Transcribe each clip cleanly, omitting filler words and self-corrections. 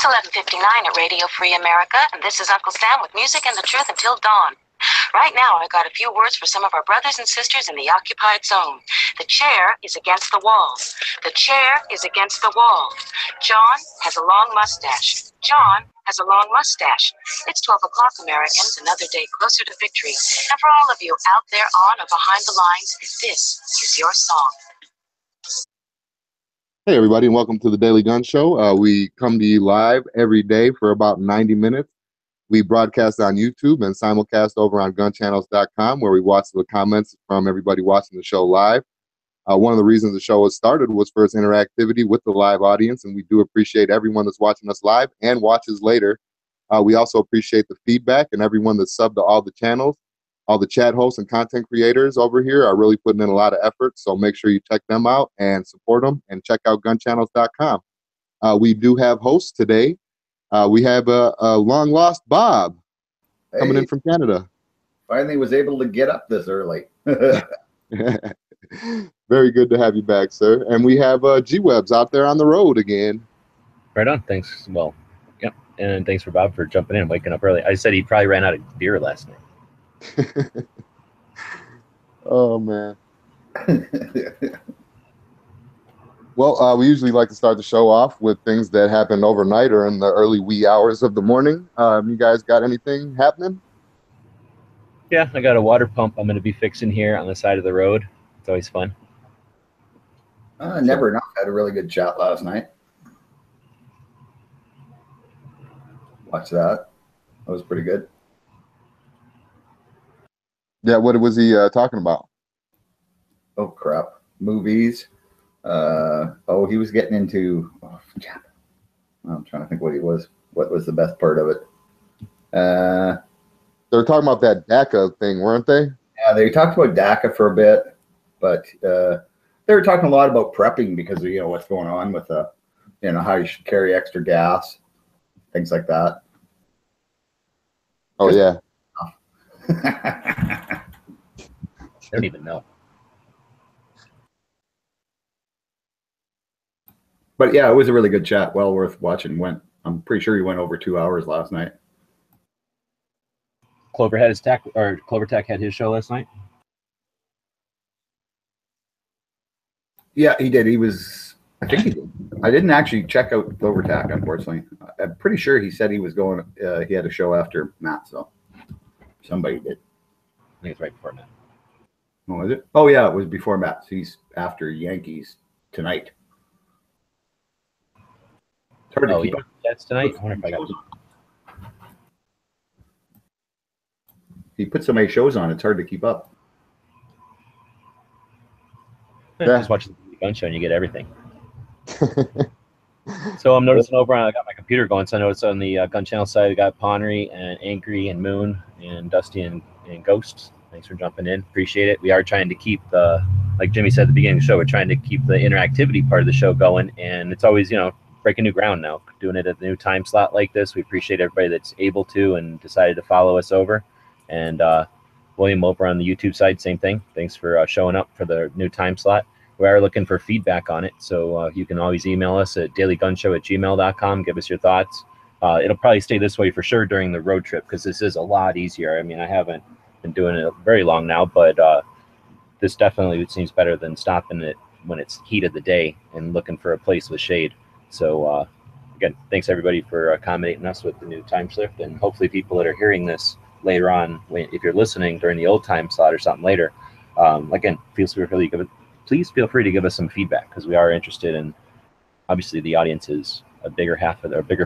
It's 11:59 at Radio Free America, and this is Uncle Sam with music and the truth until dawn. Right now, I got a few words for some of our brothers and sisters in the occupied zone. The chair is against the wall. The chair is against the wall. John has a long mustache. John has a long mustache. It's 12 o'clock, Americans, another day closer to victory. And for all of you out there on or behind the lines, this is your song. Hey, everybody, and welcome to the Daily Gun Show. We come to you live every day for about 90 minutes. We broadcast on YouTube and simulcast over on gunchannels.com, where we watch the comments from everybody watching the show live. One of the reasons the show was started was for its interactivity with the live audience, and we do appreciate everyone that's watching us live and watches later. We also appreciate the feedback, and everyone that's subbed to all the channels. All the chat hosts and content creators over here are really putting in a lot of effort, so make sure you check them out and support them, and check out gunchannels.com. We do have hosts today. We have a long-lost Bob coming in from Canada. Finally was able to get up this early. Very good to have you back, sir. And we have G-Webs out there on the road again. Right on. Thanks. Well, yep. And thanks for Bob for jumping in, waking up early. I said he probably ran out of beer last night. Oh, man. Well, we usually like to start the show off with things that happened overnight or in the early wee hours of the morning. You guys got anything happening? Yeah, I got a water pump I'm going to be fixing here on the side of the road. It's always fun. Never enough. Had a really good chat last night. Watch that. That was pretty good. Yeah, what was he talking about? Oh, crap. Movies. He was getting into... I'm trying to think what was the best part of it. They were talking about that DACA thing, weren't they? Yeah, they talked about DACA for a bit, but they were talking a lot about prepping because of, what's going on with how you should carry extra gas, things like that. Oh, yeah. I don't even know. But yeah, it was a really good chat. Well worth watching. I'm pretty sure he went over 2 hours last night. Clover Tech had his show last night. Yeah, he did. I think he did. I didn't actually check out Clover Tech, unfortunately. I'm pretty sure he said he was going. He had a show after Matt, so somebody did. I think it's right before Matt. Oh, was it? Oh, yeah, it was before Matt. So he's after Yankees tonight. It's hard to keep up. That's tonight. I wonder if I got. He put so many shows on, it's hard to keep up. Yeah. Just watch the gun show and you get everything. So I'm noticing over on, I got my computer going, so I noticed on the Gun Channel side, I got Ponry and Angry and Moon and Dusty and Ghost. Thanks for jumping in. Appreciate it. We are trying to keep like Jimmy said at the beginning of the show, we're trying to keep the interactivity part of the show going, and it's always, breaking new ground now, doing it at the new time slot like this. We appreciate everybody that's able to and decided to follow us over. And William over on the YouTube side, same thing. Thanks for showing up for the new time slot. We are looking for feedback on it, so you can always email us at dailygunshow@gmail.com. Give us your thoughts. It'll probably stay this way for sure during the road trip because this is a lot easier. I mean, I haven't been doing it very long now, but this definitely seems better than stopping it when it's heat of the day and looking for a place with shade. So again, thanks everybody for accommodating us with the new time shift, and hopefully people that are hearing this later on, if you're listening during the old time slot or something later, again, please feel free to give us some feedback because we are interested in. Obviously, the audience is a bigger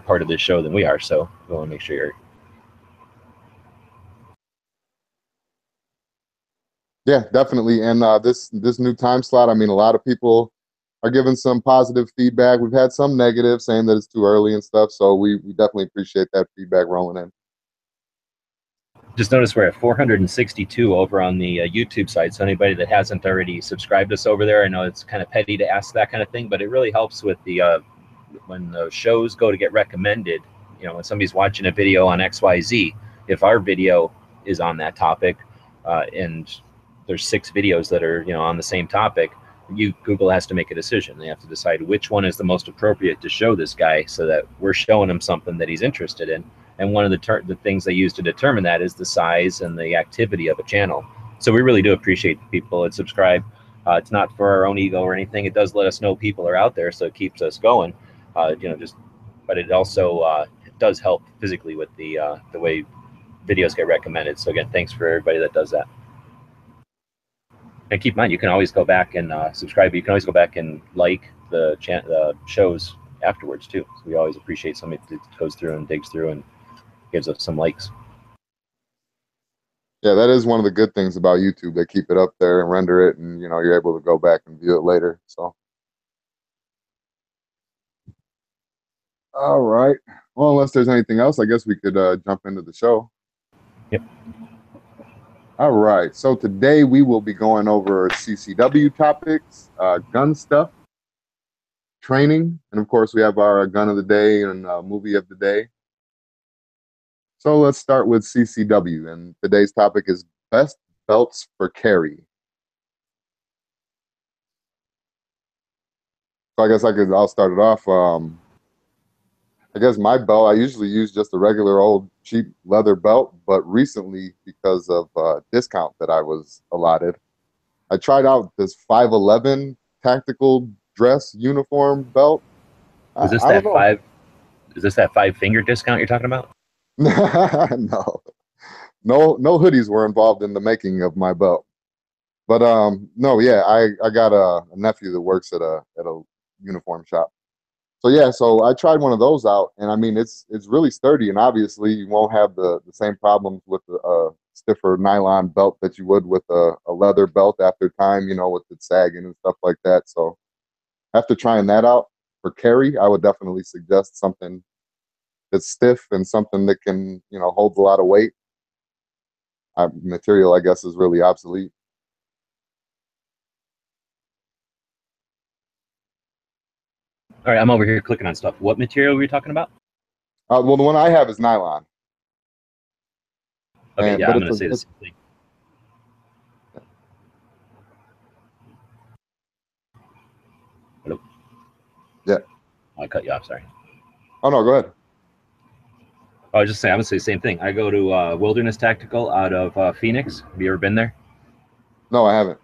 part of this show than we are, so we want to make sure you're. Yeah, definitely. And this new time slot, I mean, a lot of people are giving some positive feedback. We've had some negative, saying that it's too early and stuff. So we definitely appreciate that feedback rolling in. Just notice we're at 462 over on the YouTube side. So anybody that hasn't already subscribed us over there, I know it's kind of petty to ask that kind of thing, but it really helps with the when the shows go to get recommended. When somebody's watching a video on XYZ, if our video is on that topic, and there's 6 videos that are on the same topic, Google has to make a decision. They have to decide which one is the most appropriate to show this guy, so that we're showing him something that he's interested in. And one of the things they use to determine that is the size and the activity of a channel. So we really do appreciate the people that subscribe. It's not for our own ego or anything. It does let us know people are out there, so it keeps us going. But it also it does help physically with the way videos get recommended. So again, thanks for everybody that does that. And keep in mind, you can always go back and subscribe. But you can always go back and like the shows afterwards too. So we always appreciate somebody that goes through and digs through and gives us some likes. Yeah, that is one of the good things about YouTube. They keep it up there and render it, and you're able to go back and view it later. So, all right. Well, unless there's anything else, I guess we could jump into the show. Yep. All right. So today we will be going over CCW topics, gun stuff, training, and of course we have our gun of the day and movie of the day. So let's start with CCW, and today's topic is best belts for carry. So I guess I'll start it off. I guess my belt, I usually use just a regular old cheap leather belt, but recently, because of a discount that I was allotted, I tried out this 511 tactical dress uniform belt. Is this that five? Is this that 5-finger discount you're talking about? No hoodies were involved in the making of my belt. But no, yeah, I got a nephew that works at a uniform shop. So I tried one of those out, and I mean it's really sturdy, and obviously you won't have the same problems with the stiffer nylon belt that you would with a leather belt after time, with it sagging and stuff like that. So after trying that out for carry, I would definitely suggest something that's stiff and something that can, holds a lot of weight. Material, I guess, is really obsolete. All right, I'm over here clicking on stuff. What material were you talking about? Well, the one I have is nylon. Okay, I'm going to say the same thing. Hello? Yeah. I cut you off, sorry. Oh, no, go ahead. I was just saying, I'm going to say the same thing. I go to Wilderness Tactical out of Phoenix. Have you ever been there? No, I haven't.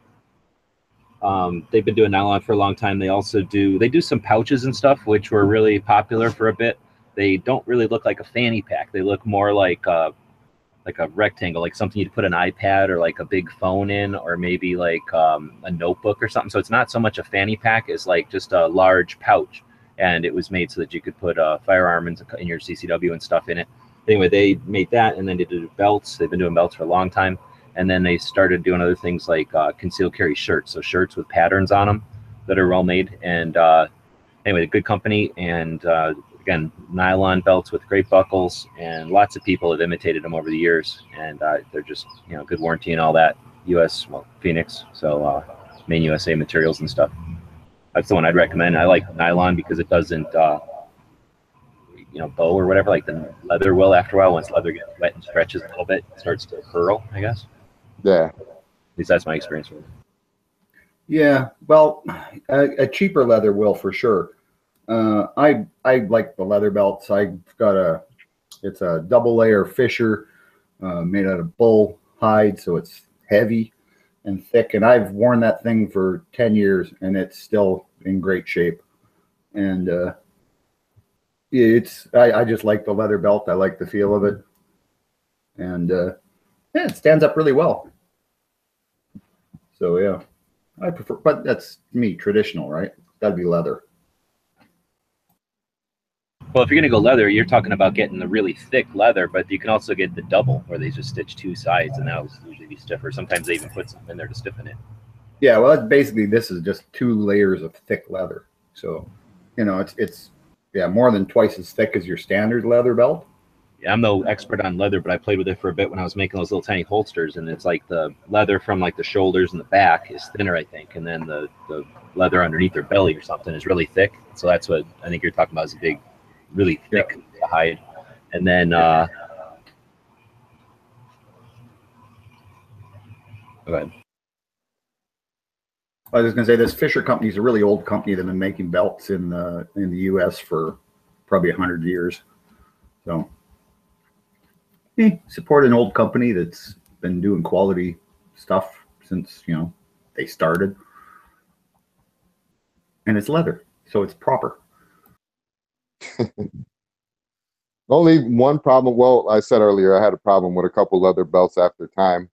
They've been doing nylon for a long time. They also do some pouches and stuff, which were really popular for a bit. They don't really look like a fanny pack. They look more like a rectangle, like something you'd put an iPad or like a big phone in, or maybe like a notebook or something. So it's not so much a fanny pack as like just a large pouch. And it was made so that you could put a firearm in your CCW and stuff in it. Anyway, they made that, and then they did belts. They've been doing belts for a long time. And then they started doing other things like concealed carry shirts. So shirts with patterns on them that are well made. And anyway, a good company. And again, nylon belts with great buckles. And lots of people have imitated them over the years. And they're just, good warranty and all that. Phoenix. So main USA materials and stuff. That's the one I'd recommend. I like nylon because it doesn't, bow or whatever, like the leather will after a while. Once leather gets wet and stretches a little bit, it starts to curl, I guess. Yeah. At least that's my experience with it. Yeah, well, a cheaper leather will for sure. I like the leather belts. I've got it's a double layer Fisher made out of bull hide, so it's heavy and thick. And I've worn that thing for 10 years, and it's still in great shape. And I just like the leather belt. I like the feel of it, and it stands up really well. So yeah, I prefer, but that's me, traditional, right? That'd be leather. Well, if you're going to go leather, you're talking about getting the really thick leather, but you can also get the double, where they just stitch two sides, and that'll usually be stiffer. Sometimes they even put something in there to stiffen it. Yeah, well, basically this is just 2 layers of thick leather. So, it's more than twice as thick as your standard leather belt. Yeah, I'm no expert on leather, but I played with it for a bit when I was making those little tiny holsters, and it's like the leather from like the shoulders and the back is thinner, I think, and then the leather underneath their belly or something is really thick. So that's what I think you're talking about, is a big, really thick hide. And then go ahead. I was going to say this Fisher company is a really old company that's been making belts in the U.S. for probably 100 years. So, support an old company that's been doing quality stuff since they started, and it's leather, so it's proper. Only one problem. Well, I said earlier I had a problem with a couple leather belts after time,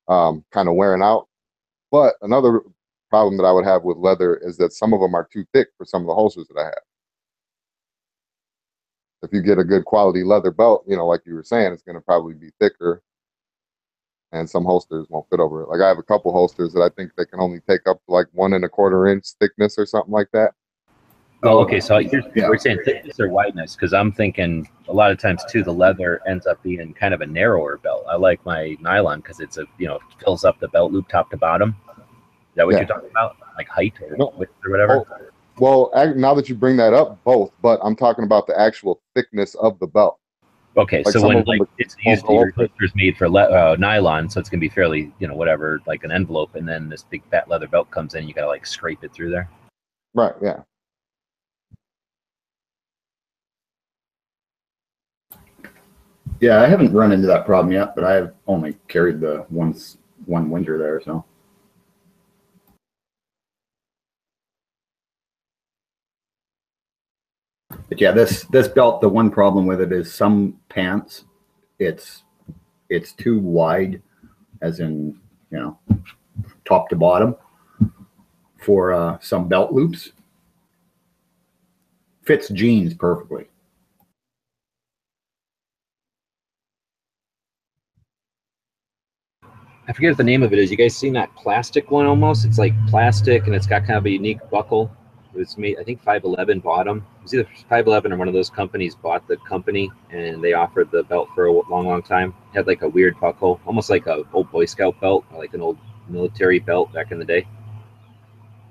kind of wearing out. But another problem that I would have with leather is that some of them are too thick for some of the holsters that I have. If you get a good quality leather belt, like you were saying, it's going to probably be thicker, and some holsters won't fit over it. Like I have a couple holsters that I think they can only take up to like 1.25 inch thickness or something like that. Oh, okay. So we're saying thickness or wideness, because I'm thinking a lot of times too, the leather ends up being kind of a narrower belt. I like my nylon because it's fills up the belt loop top to bottom. Is that what you're talking about? Like height or width or whatever? Oh, well, now that you bring that up, both, but I'm talking about the actual thickness of the belt. Okay, like so when it's usually holsters made for nylon, so it's gonna be fairly, whatever, like an envelope, and then this big fat leather belt comes in, you gotta like scrape it through there. Right. Yeah. Yeah, I haven't run into that problem yet, but I've only carried the one winter there, so. But yeah, this belt, the one problem with it is some pants, it's too wide, as in top to bottom, for some belt loops. Fits jeans perfectly. I forget what the name of it is. You guys seen that plastic one almost? It's like plastic and it's got kind of a unique buckle. It's made, I think 511 bought them. It was either 511 or one of those companies bought the company, and they offered the belt for a long time. It had like a weird buckle, almost like a old Boy Scout belt, or like an old military belt back in the day.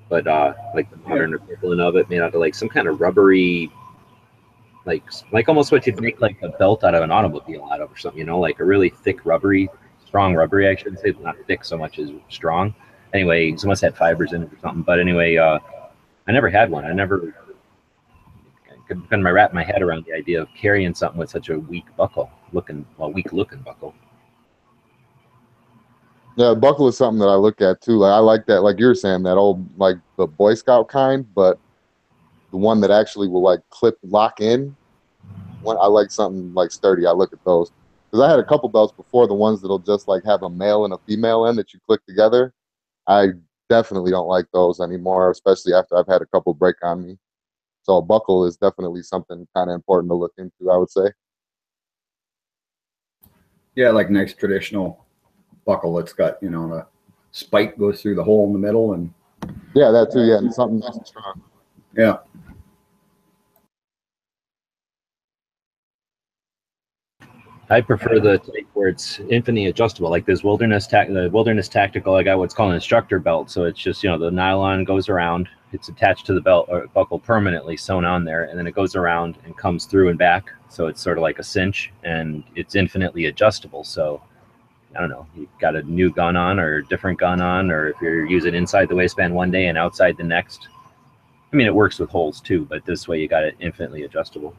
But like the modern equivalent of it, made out of like some kind of rubbery, like almost what you'd make like a belt out of an automobile out of or something, like a really thick rubbery, strong rubbery. I shouldn't say not thick so much as strong. Anyway, it must have fibers in it or something. But anyway, I never had one. I never couldn't wrap my head around the idea of carrying something with such a weak looking buckle. Yeah, buckle is something that I look at too. Like I like that, like you were saying, that old like the Boy Scout kind, but the one that actually will like lock in. I like something like sturdy. I look at those because I had a couple belts before, the ones that'll just like have a male and a female in that you click together. I definitely don't like those anymore, especially after I've had a couple break on me. So a buckle is definitely something kind of important to look into, I would say. Yeah, like nice traditional buckle. It's got, the spike goes through the hole in the middle, and yeah, that too. Yeah, and something nice and strong. Yeah. I prefer the type where it's infinitely adjustable, like this the Wilderness Tactical. I got what's called an instructor belt, so it's just the nylon goes around, it's attached to the belt or buckle permanently sewn on there, and then it goes around and comes through and back, so it's sort of like a cinch, and it's infinitely adjustable. So I don't know, you've got a new gun on or a different gun on, or if you're using inside the waistband one day and outside the next. I mean, it works with holes too, but this way you got it infinitely adjustable.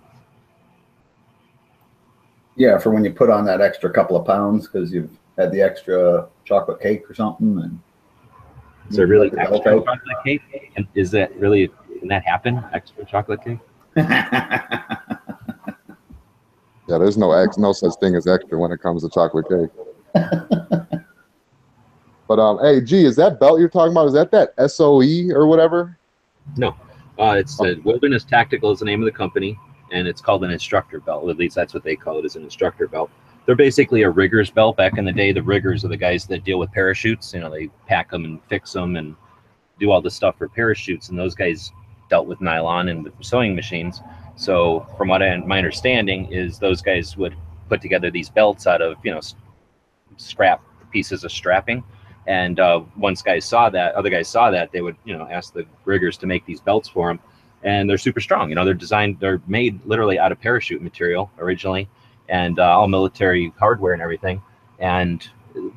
Yeah, for when you put on that extra couple of pounds because you've had the extra chocolate cake or something. And is there really extra chocolate cake? And is that really, can that happen? Extra chocolate cake? Yeah, there's no such thing as extra when it comes to chocolate cake. But hey, G, is that belt you're talking about? Is that SOE or whatever? No, it's the Wilderness Tactical is the name of the company. And it's called an instructor belt. At least that's what they call it, is an instructor belt. They're basically a rigger's belt. Back in the day, the riggers are the guys that deal with parachutes. They pack them and fix them and do all this stuff for parachutes. And those guys dealt with nylon and with sewing machines. So from what my understanding is, those guys would put together these belts out of, scrap pieces of strapping. And once other guys saw that, they would, ask the riggers to make these belts for them. And they're super strong. They're made literally out of parachute material originally, and all military hardware and everything. And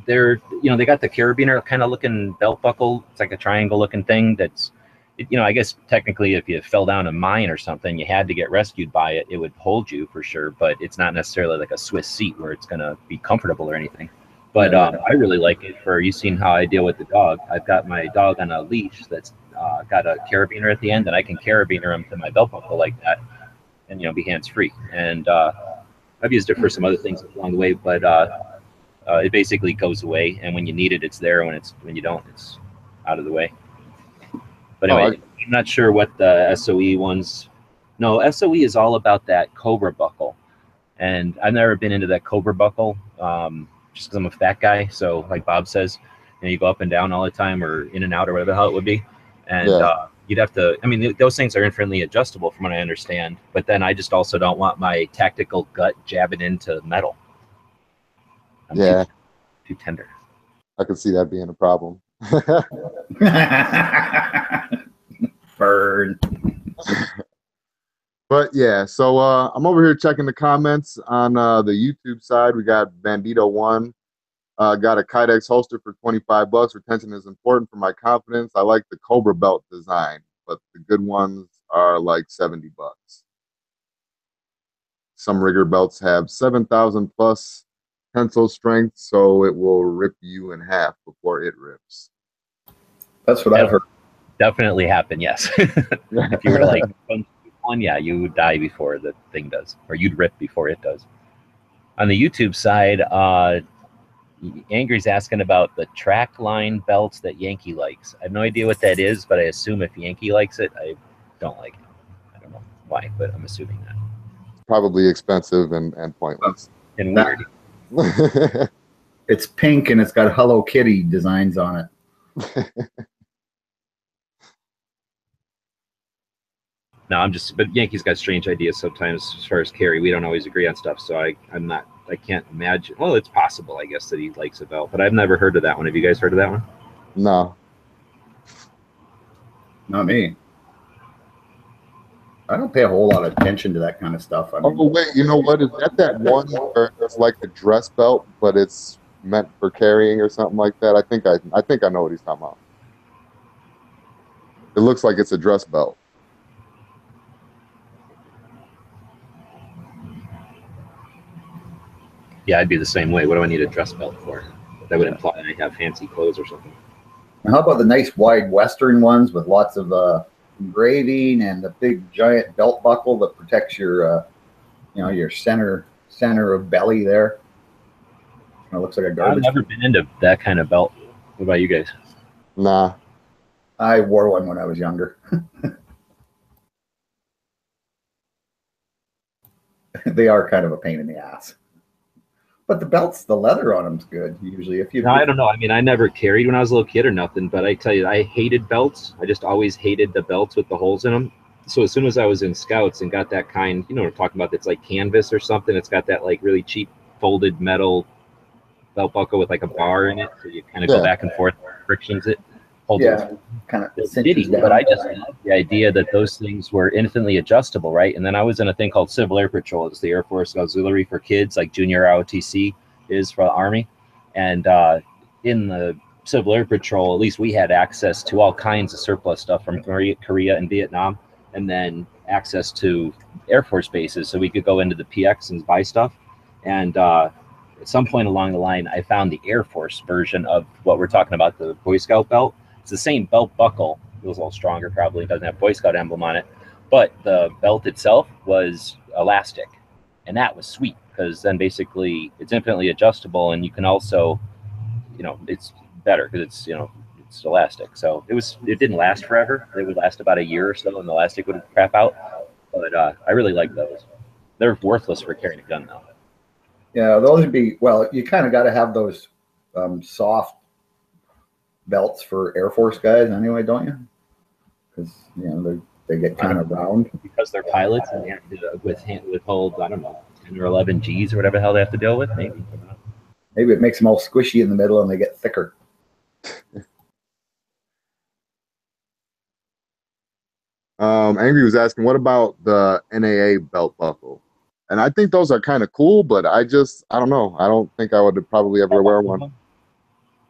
they're, they got the carabiner kind of looking belt buckle. It's like a triangle looking thing that's, I guess technically if you fell down a mine or something, you had to get rescued by it, it would hold you for sure, but it's not necessarily like a Swiss seat where it's going to be comfortable or anything. But I really like it for, you've seen how I deal with the dog. I've got my dog on a leash that's got a carabiner at the end, and I can carabiner him to my belt buckle like that and, be hands-free. And I've used it for some other things along the way, but it basically goes away, and when you need it, it's there. When you don't, it's out of the way. But anyway, I'm not sure what the SOE ones. No, SOE is all about that Cobra buckle, and I've never been into that Cobra buckle, just because I'm a fat guy. So, like Bob says, you go up and down all the time, or in and out, or whatever the hell it would be, and you'd have to. I mean, those things are infinitely adjustable, from what I understand. But then I just also don't want my tactical gut jabbing into metal. I'm too tender. I could see that being a problem. Bird. But yeah, so I'm over here checking the comments on the YouTube side. We got Bandito1, got a Kydex holster for $25. Retention is important for my confidence. I like the Cobra belt design, but the good ones are like $70. Some rigger belts have 7,000 plus tensile strength, so it will rip you in half before it rips. That's what I've heard. Definitely happen, yes. If you were like one, yeah, you would die before the thing does, or you'd rip before it does. On the YouTube side, Angry's asking about the track line belts that Yankee likes. I have no idea what that is, but I assume if Yankee likes it, I don't like it. I don't know why, but I'm assuming that. Probably expensive and pointless. And weird. It's pink and it's got Hello Kitty designs on it. No, but Yankees got strange ideas sometimes as far as carry. We don't always agree on stuff, so I can't imagine. Well, it's possible, I guess, that he likes a belt, but I've never heard of that one. Have you guys heard of that one? No. Not me. I don't pay a whole lot of attention to that kind of stuff. I mean, oh, wait, you know what? Is that one where it's like a dress belt, but it's meant for carrying or something like that? I think I know what he's talking about. It looks like it's a dress belt. Yeah, I'd be the same way. What do I need a dress belt for? That would imply I have fancy clothes or something. And how about the nice wide Western ones with lots of engraving and the big giant belt buckle that protects your, your center of belly there? It looks like a garbage. I've never been into that kind of belt. What about you guys? Nah. I wore one when I was younger. They are kind of a pain in the ass. But the leather on them's good usually. I don't know. I mean, I never carried when I was a little kid or nothing, but I tell you, I hated belts. I just always hated the belts with the holes in them. So as soon as I was in Scouts and got that kind, what I'm talking about, that's like canvas or something. It's got that like really cheap folded metal belt buckle with like a bar in it, so you kind of go back and forth, frictions it. Kind of ditty, but I just love the idea that those things were infinitely adjustable, right? And then I was in a thing called Civil Air Patrol. It's the Air Force Auxiliary for kids, like junior ROTC is for the Army. And in the Civil Air Patrol, at least we had access to all kinds of surplus stuff from Korea and Vietnam, and then access to Air Force bases, so we could go into the PX and buy stuff. And at some point along the line, I found the Air Force version of what we're talking about, the Boy Scout belt. It's the same belt buckle. It was a little stronger, probably. It doesn't have Boy Scout emblem on it, but the belt itself was elastic, and that was sweet because then basically it's infinitely adjustable, and you can also, it's better because it's elastic. So it didn't last forever. It would last about a year or so, and the elastic would crap out. But I really like those. They're worthless for carrying a gun, though. Yeah, those would be, well, you kind of got to have those soft belts for Air Force guys anyway, don't you? Because they get kind of round because they're pilots and they have to withhold, I don't know, 10 or 11 G's or whatever the hell they have to deal with. Maybe it makes them all squishy in the middle and they get thicker. Angry was asking, what about the NAA belt buckle? And I think those are kind of cool, but I don't know. I don't think I would probably ever wear one.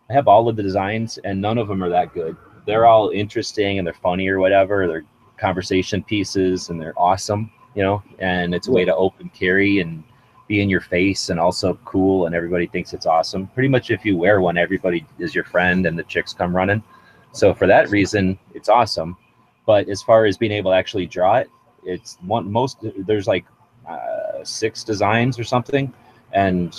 I have all of the designs, and none of them are that good. They're all interesting and they're funny or whatever. They're conversation pieces and they're awesome, you know. And it's a way to open carry and be in your face and also cool, and everybody thinks it's awesome. Pretty much, if you wear one, everybody is your friend, and the chicks come running. So for that reason, it's awesome. But as far as being able to actually draw it, it's there's like 6 designs or something, and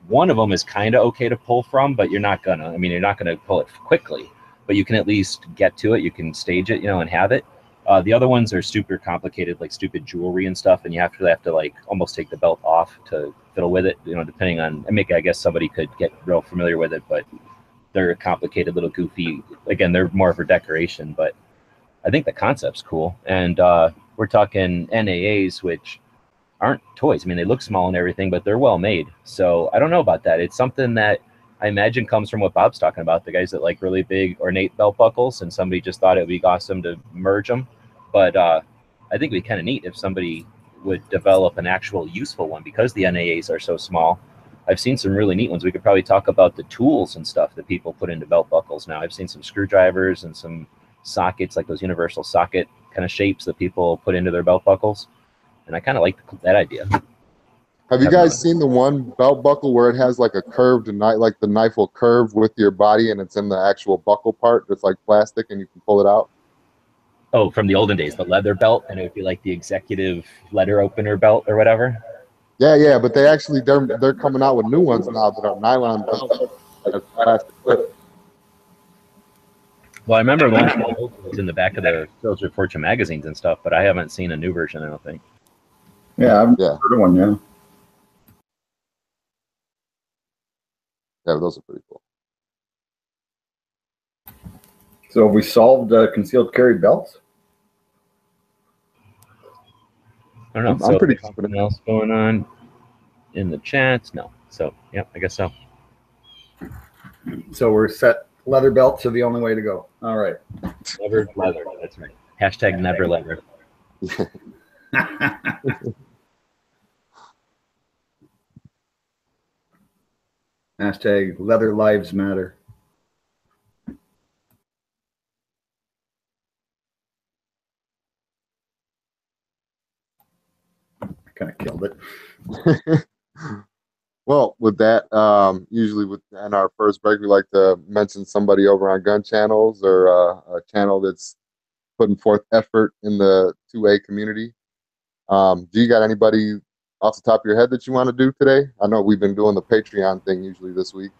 one of them is kind of okay to pull from, but you're not gonna pull it quickly, but you can at least get to it. You can stage it, you know, and have it. The other ones are super complicated, like stupid jewelry and stuff, and you have to like almost take the belt off to fiddle with it, you know, depending on, I guess somebody could get real familiar with it, but they're a complicated little goofy, again, they're more for decoration, but I think the concept's cool. And we're talking NAAs, which aren't toys. I mean, they look small and everything, but they're well made. So I don't know about that. It's something that I imagine comes from what Bob's talking about, the guys that like really big ornate belt buckles, and somebody just thought it would be awesome to merge them. But I think it'd be kind of neat if somebody would develop an actual useful one, because the NAAs are so small. I've seen some really neat ones. We could probably talk about the tools and stuff that people put into belt buckles now. I've seen some screwdrivers and some sockets, like those universal socket kind of shapes that people put into their belt buckles. And I kind of like that idea. Have you guys seen the one belt buckle where it has like a curved knife, like the knife will curve with your body, and it's in the actual buckle part? It's like plastic, and you can pull it out. Oh, from the olden days, the leather belt, and it would be like the executive letter opener belt or whatever. Yeah, but they're coming out with new ones now that are nylon belts, like plastic clip. Well, I remember one was in the back of the Soldier of Fortune magazines and stuff, but I haven't seen a new version, I don't think. Yeah, I've heard of one, yeah. Yeah, those are pretty cool. So have we solved concealed carry belts? I don't know. I'm pretty confident. Anything else going on in the chats? No. So, yeah, I guess so. So we're set. Leather belts are the only way to go. All right. Never leather. That's right. Hashtag never leather. Hashtag leather lives matter. I kind of killed it. Well, with that, usually in our first break, we like to mention somebody over on Gun Channels, or a channel that's putting forth effort in the 2A community. Do you got anybody off the top of your head that you want to do today? I know we've been doing the Patreon thing usually this week.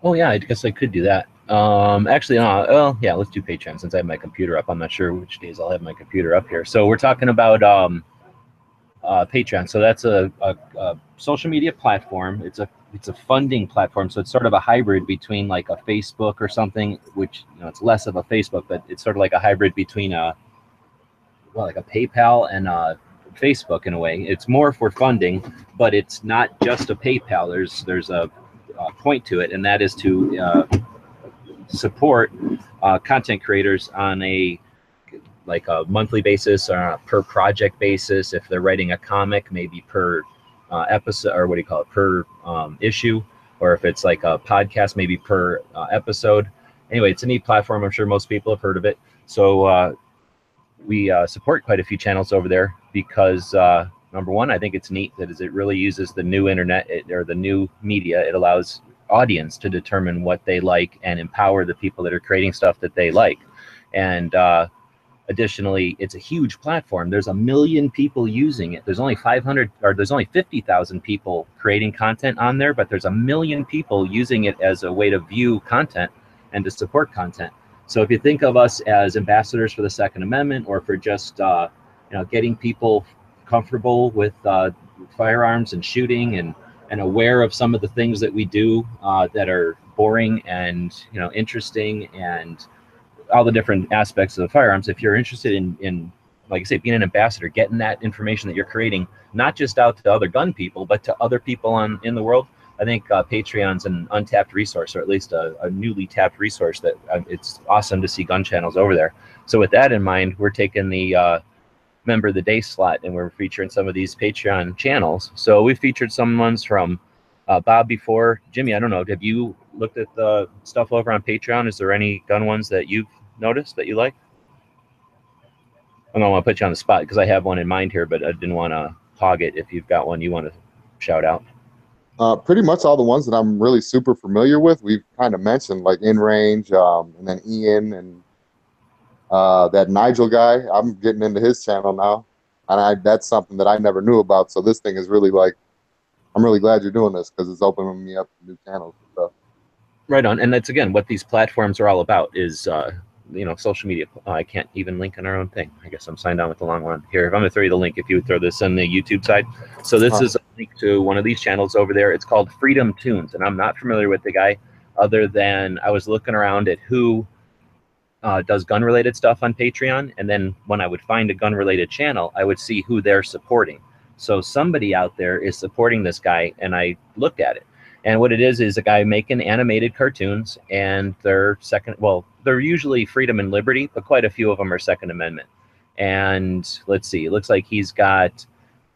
Oh, yeah, I guess I could do that. Actually, no. Well, yeah, let's do Patreon since I have my computer up. I'm not sure which days I'll have my computer up here. So we're talking about Patreon. So that's a social media platform. It's a funding platform. So it's sort of a hybrid between like a Facebook or something, which, you know, it's less of a Facebook, but it's sort of like a hybrid between like a PayPal and Facebook in a way. It's more for funding, but it's not just a PayPal. There's a point to it, and that is to support content creators on a monthly basis or on a per project basis. If they're writing a comic, maybe per episode, or per issue, or if it's like a podcast, maybe per episode. Anyway, it's a neat platform. I'm sure most people have heard of it. So we support quite a few channels over there because number one, I think it's neat that it really uses the new internet or the new media. It allows audience to determine what they like and empower the people that are creating stuff that they like. And additionally, it's a huge platform. There's 1 million people using it. There's only 50,000 people creating content on there, but there's 1 million people using it as a way to view content and to support content. So if you think of us as ambassadors for the Second Amendment, or for just getting people comfortable with firearms and shooting, and aware of some of the things that we do that are boring and interesting, and all the different aspects of the firearms. If you're interested in like I say, being an ambassador, getting that information that you're creating, not just out to other gun people, but to other people in the world, I think Patreon's an untapped resource, or at least a newly tapped resource that it's awesome to see gun channels over there. So with that in mind, we're taking the member of the day slot, and we're featuring some of these Patreon channels. So we featured some ones from Bob before. Jimmy, I don't know, have you looked at the stuff over on Patreon? Is there any gun ones that you've noticed that you like? I don't want to put you on the spot because I have one in mind here, but I didn't want to hog it. If you've got one you want to shout out. Pretty much all the ones that I'm really super familiar with, we've kind of mentioned, like In Range, and then Ian, and that Nigel guy. I'm getting into his channel now, and that's something that I never knew about. So this thing is really like, I'm really glad you're doing this because it's opening me up to new channels and stuff. Right on. And that's, again, what these platforms are all about is, social media. I can't even link on our own thing. I guess I'm signed on with the long one. Here, if I'm going to throw you the link, if you would throw this on the YouTube side. So this is a link to one of these channels over there. It's called Freedom Tunes. And I'm not familiar with the guy other than I was looking around at who does gun-related stuff on Patreon. And then when I would find a gun-related channel, I would see who they're supporting. So somebody out there is supporting this guy, and I looked at it. And what it is a guy making animated cartoons, and they're they're usually freedom and liberty, but quite a few of them are Second Amendment. And let's see, it looks like he's got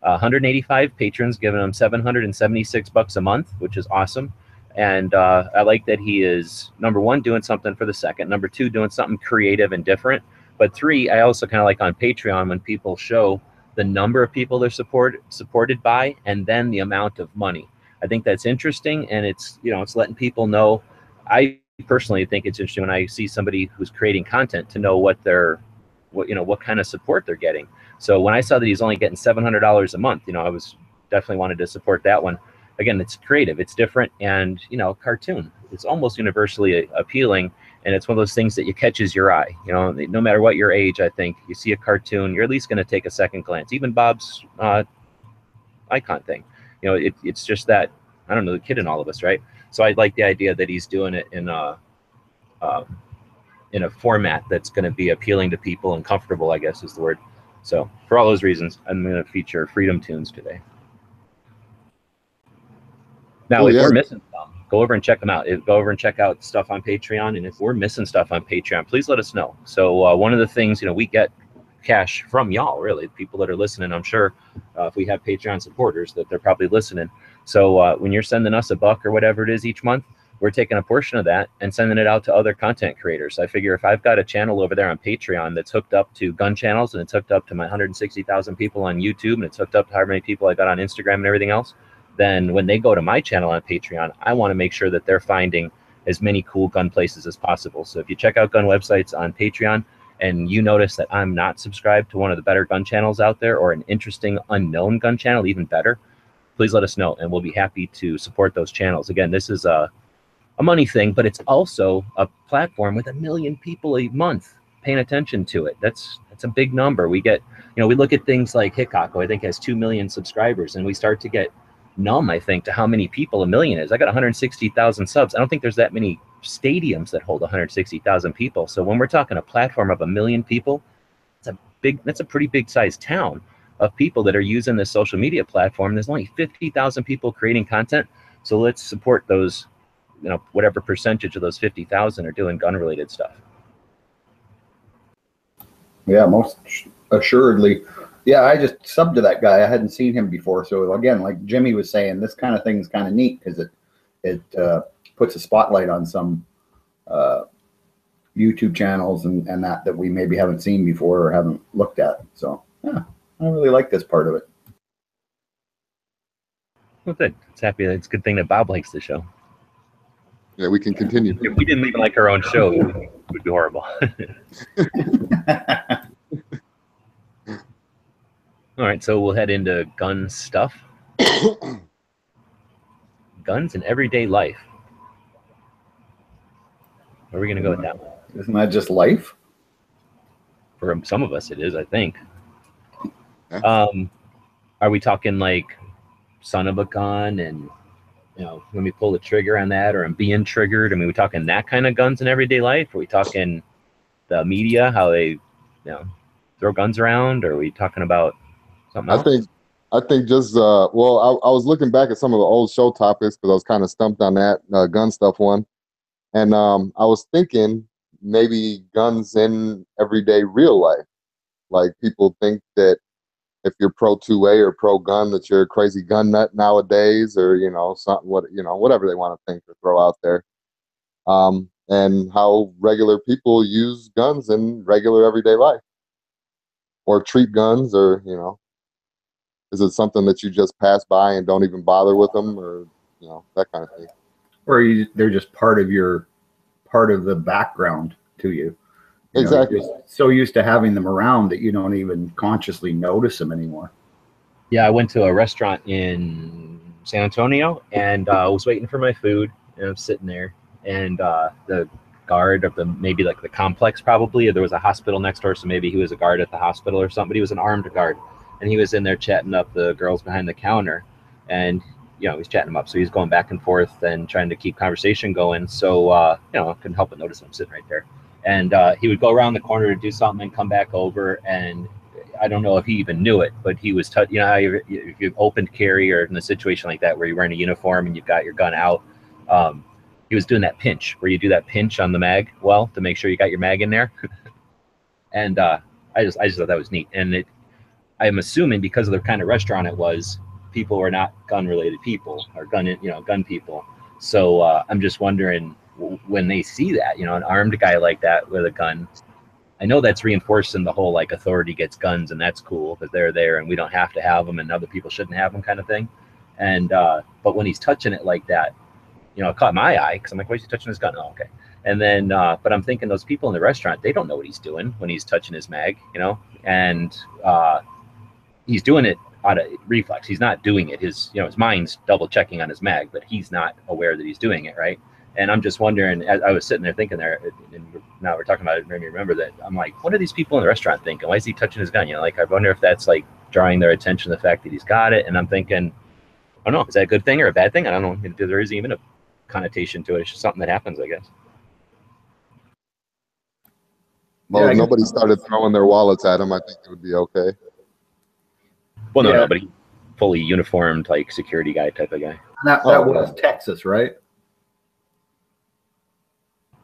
185 patrons, giving him $776 a month, which is awesome. And I like that he is, number one, doing something for the second, number two, doing something creative and different. But three, I also kind of like on Patreon when people show the number of people they're supported by, and then the amount of money. I think that's interesting, and it's letting people know. I personally think it's interesting when I see somebody who's creating content to know what kind of support they're getting. So when I saw that he's only getting $700 a month, I was definitely wanted to support that one. Again, it's creative, it's different, and cartoon. It's almost universally appealing, and it's one of those things that catches your eye. No matter what your age, I think you see a cartoon, you're at least going to take a second glance. Even Bob's icon thing. It's just that, I don't know, the kid in all of us, right? So I like the idea that he's doing it in a format that's going to be appealing to people and comfortable, I guess is the word. So for all those reasons, I'm going to feature Freedom Tunes today. Now, if we're missing some, go over and check them out. Go over and check out stuff on Patreon. And if we're missing stuff on Patreon, please let us know. So one of the things, we get cash from y'all, really, people that are listening. I'm sure if we have Patreon supporters that they're probably listening. So when you're sending us $1 or whatever it is each month, we're taking a portion of that and sending it out to other content creators. I figure if I've got a channel over there on Patreon that's hooked up to gun channels, and it's hooked up to my 160,000 people on YouTube, and it's hooked up to however many people I got on Instagram and everything else, then when they go to my channel on Patreon, I want to make sure that they're finding as many cool gun places as possible. So if you check out gun websites on Patreon and you notice that I'm not subscribed to one of the better gun channels out there, or an interesting unknown gun channel, even better, please let us know, and we'll be happy to support those channels. Again, this is a money thing, but it's also a platform with 1 million people a month paying attention to it. That's a big number. We get, we look at things like Hickok, who I think has 2 million subscribers, and we start to get numb, I think, to how many people 1 million is. I got 160,000 subs. I don't think there's that many stadiums that hold 160,000 people. So when we're talking a platform of 1 million people, that's a pretty big sized town of people that are using this social media platform. There's only 50,000 people creating content. So let's support those, whatever percentage of those 50,000 are doing gun related stuff. Yeah, most assuredly. Yeah, I just subbed to that guy. I hadn't seen him before. So again, like Jimmy was saying, this kind of thing is kind of neat because it puts a spotlight on some YouTube channels and that we maybe haven't seen before or haven't looked at. So yeah, I really like this part of it. Well, good. It's happy. It's a good thing that Bob likes the show. Yeah, we can continue. If we didn't even like our own show, it would be horrible. All right, so we'll head into gun stuff. Guns in everyday life. Where are we going to go with that one? Isn't that just life? For some of us, it is, I think. Are we talking like son of a gun and, let me pull the trigger on that, or I'm being triggered? I mean, we talking that kind of guns in everyday life? Are we talking the media, how they, throw guns around? Or are we talking about something else? I think just, I was looking back at some of the old show topics because I was kind of stumped on that gun stuff one. And I was thinking maybe guns in everyday real life. Like people think that if you're pro 2A or pro gun, that you're a crazy gun nut nowadays, or something, whatever they want to think or throw out there. and how regular people use guns in regular everyday life, or treat guns, or is it something that you just pass by and don't even bother with them, or that kind of thing? Or they're just part of the background to you. Exactly. You're just so used to having them around that you don't even consciously notice them anymore. Yeah, I went to a restaurant in San Antonio and I was waiting for my food, and I'm sitting there, and the guard of maybe like the complex, probably, or there was a hospital next door, so maybe he was a guard at the hospital or something. But he was an armed guard, and he was in there chatting up the girls behind the counter, and he's chatting them up, so he's going back and forth and trying to keep conversation going. So I couldn't help but notice him sitting right there, and he would go around the corner to do something and come back over, and I don't know if he even knew it, but he was, how if you opened carry or in a situation like that where you're wearing a uniform and you've got your gun out, he was doing that pinch where you do that pinch on the mag well to make sure you got your mag in there. And I just thought that was neat. And I'm assuming because of the kind of restaurant it was, people were not gun related people or gun people. So I'm just wondering, when they see that, an armed guy like that with a gun, I know that's reinforcing the whole like authority gets guns and that's cool because they're there and we don't have to have them and other people shouldn't have them kind of thing. And but when he's touching it like that, it caught my eye because I'm like, why is he touching his gun? Oh, okay. And then, but I'm thinking those people in the restaurant, they don't know what he's doing when he's touching his mag, and he's doing it out of reflex. He's not doing it. His mind's double checking on his mag, but he's not aware that he's doing it, right? And I'm just wondering, as I was sitting there thinking there, and now we're talking about it, made me remember that I'm like, what are these people in the restaurant thinking? Why is he touching his gun? Like, I wonder if that's like drawing their attention to the fact that he's got it. And I'm thinking, I don't know, is that a good thing or a bad thing? I don't know. There isn't even a connotation to it. It's just something that happens, I guess. Well, if nobody started throwing their wallets at him, I think it would be okay. Well, no, but he fully uniformed, like security guy type of guy. That was Texas, right?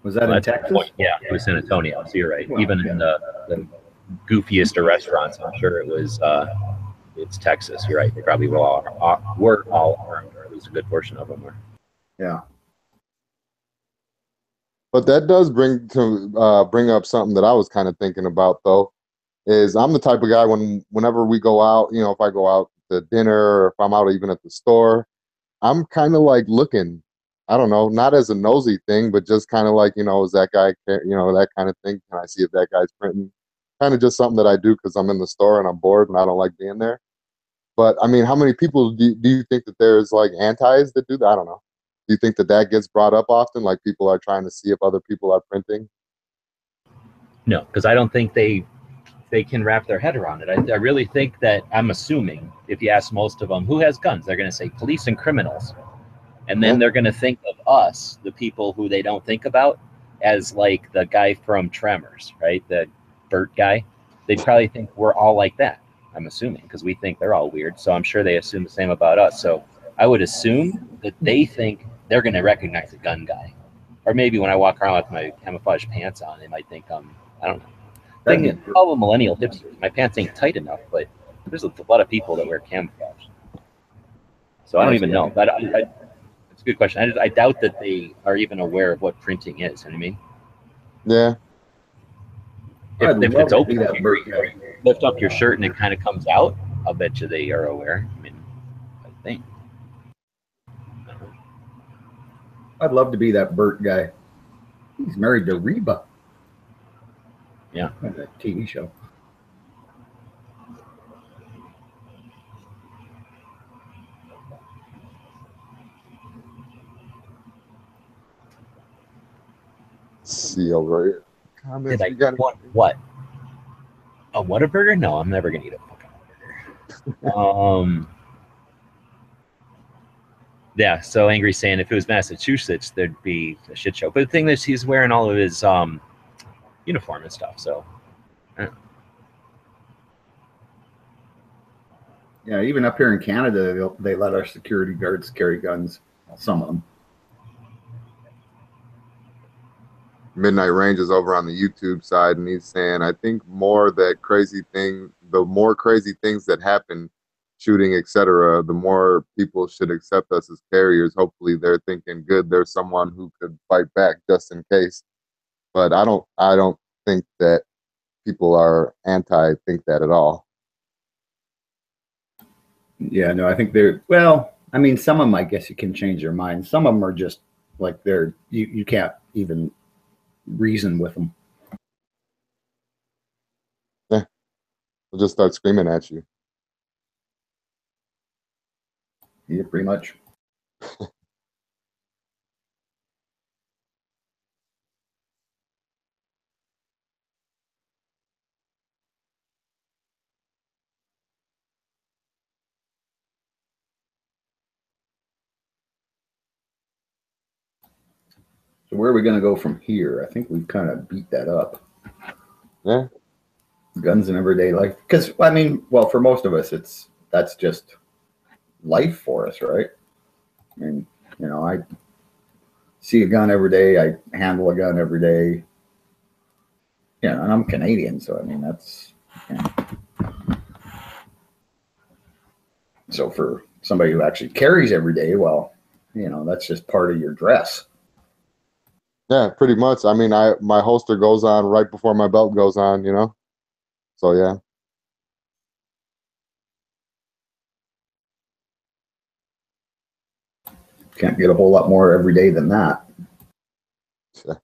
Was that in Texas? Yeah, it was San Antonio. So you're right. Well, even in the goofiest of restaurants, I'm sure it's Texas. You're right. They probably were all armed, or at least a good portion of them were. Yeah. But that does bring up something that I was kind of thinking about, though, is I'm the type of guy whenever we go out, if I go out to dinner or if I'm out even at the store, I'm kind of like looking, I don't know, not as a nosy thing, but just kind of like, is that guy, that kind of thing. Can I see if that guy's printing? Kind of just something that I do because I'm in the store and I'm bored and I don't like being there. But I mean, how many people do you think that there's like antis that do that? I don't know. Do you think that gets brought up often? Like people are trying to see if other people are printing? No, because I don't think they can wrap their head around it. I really think that, I'm assuming, if you ask most of them who has guns, they're going to say police and criminals. And then they're going to think of us, the people who they don't think about, as like the guy from Tremors, right? The Bert guy. They'd probably think we're all like that, I'm assuming, because we think they're all weird. So I'm sure they assume the same about us. So I would assume that they think they're going to recognize the gun guy. Or maybe when I walk around with my camouflage pants on, they might think I don't know. They can call them millennial hipsters. My pants ain't tight enough, but there's a lot of people that wear camouflage. So I don't even know. But it's a good question. I doubt that they are even aware of what printing is. You know what I mean? Yeah. If it's open, you lift up your shirt and it kind of comes out, I'll bet you they are aware. I mean, I think. I'd love to be that Bert guy. He's married to Reba. Yeah. That TV show. Let's see over here. Comments. Did I want what? A Whataburger? No, I'm never gonna eat a fucking Whataburger. Yeah, so Angry saying if it was Massachusetts, there'd be a shit show. But the thing is, he's wearing all of his uniform and stuff. So, yeah, even up here in Canada, they let our security guards carry guns. Some of them. Midnight Range is over on the YouTube side, and he's saying, I think the more crazy things that happen shooting, etc., the more people should accept us as carriers. Hopefully they're thinking, good, there's someone who could fight back just in case. But I don't think that people are think that at all. Yeah, no, I think they're, well, I mean, some of them, I guess you can change their minds. Some of them are just like you can't even reason with them. Yeah, they'll just start screaming at you. Yeah, pretty much. So where are we going to go from here? I think we've kind of beat that up. Yeah. Guns in everyday life. Because, I mean, well, for most of us, that's just life for us, right? I mean, you know, I see a gun every day. I handle a gun every day. Yeah, and I'm Canadian, so I mean, that's, you know. So for somebody who actually carries every day, well, you know, that's just part of your dress. Yeah, pretty much. I mean, my holster goes on right before my belt goes on, you know? So, yeah. Can't get a whole lot more every day than that. Yeah.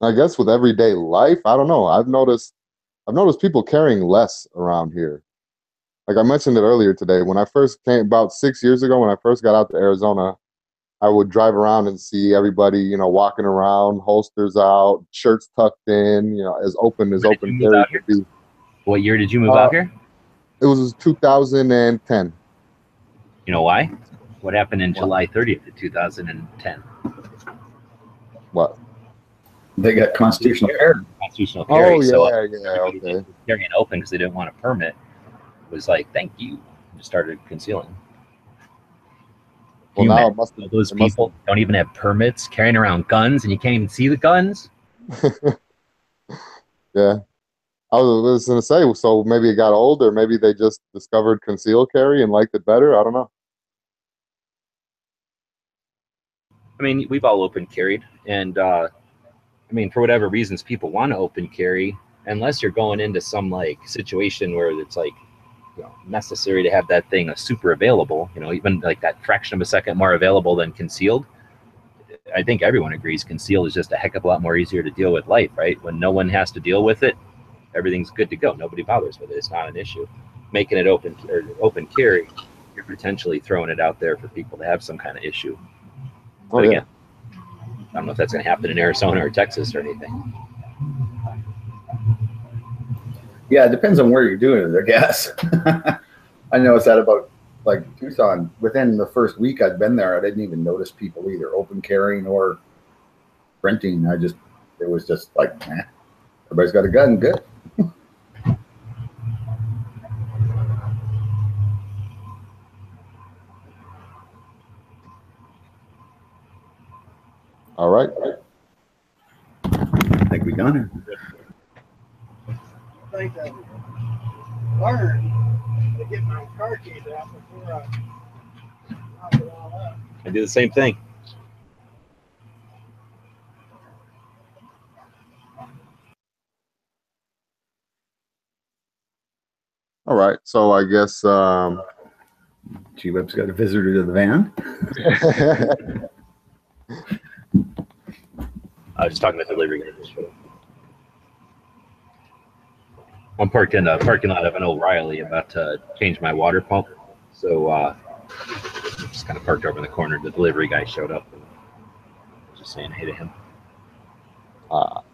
I guess with everyday life, I don't know. I've noticed people carrying less around here. Like I mentioned it earlier today, when I first came about 6 years ago, when I first got out to Arizona, I would drive around and see everybody, you know, walking around, holsters out, shirts tucked in, you know, as open carry could be. What year did you move out here? It was 2010. You know why? What happened in July 30th of 2010? What? They got constitutional carry. Constitutional carry. Oh, yeah, so okay. Carrying open because they didn't want a permit was like, thank you. Just started concealing. Well, now it must have, those people don't even have permits, carrying around guns, and you can't even see the guns. Yeah. I was going to say, so maybe it got old, or maybe they just discovered concealed carry and liked it better. I don't know. I mean, we've all open carried, and I mean, for whatever reasons, people want to open carry, unless you're going into some like situation where it's like, you know, necessary to have that thing super available. You know, even like that fraction of a second more available than concealed. I think everyone agrees concealed is just a heck of a lot more easier to deal with life, right? When no one has to deal with it, everything's good to go. Nobody bothers with it. It's not an issue. Making it open carry, you're potentially throwing it out there for people to have some kind of issue. But again, I don't know if that's going to happen in Arizona or Texas or anything. Yeah, it depends on where you're doing it, I guess. I noticed that about like Tucson. Within the first week I'd been there, I didn't even notice people either open carrying or renting. It was just like, everybody's got a gun, good. All right. I think we got it. I think I learned to get my car keys out before I lock it all up. I do the same thing. All right. So I guess G-Web's got a visitor to the van. I was just talking to the delivery guy. I'm parked in the parking lot of an O'Reilly, about to change my water pump. So just kind of parked over in the corner. The delivery guy showed up. And just saying hey to him. Well,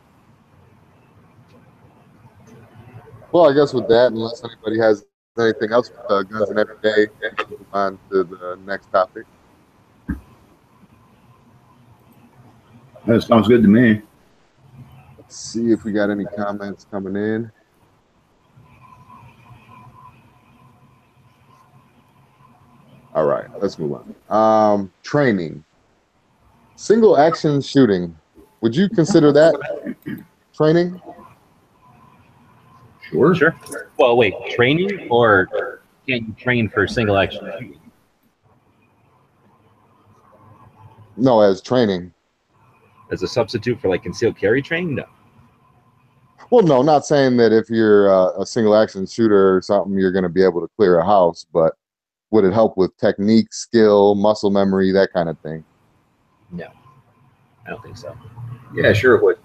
I guess with that, unless anybody has anything else with guns and every day, move on to the next topic. That sounds good to me. Let's see if we got any comments coming in. All right, let's move on. Training. Single action shooting. Would you consider that training? Sure. Sure. Well, wait, training or can you train for single action shooting? No, as training. As a substitute for like concealed carry training? No. Well, no, not saying that if you're a single action shooter or something, you're going to be able to clear a house, but would it help with technique, skill, muscle memory, that kind of thing? No, I don't think so. Yeah, sure it would.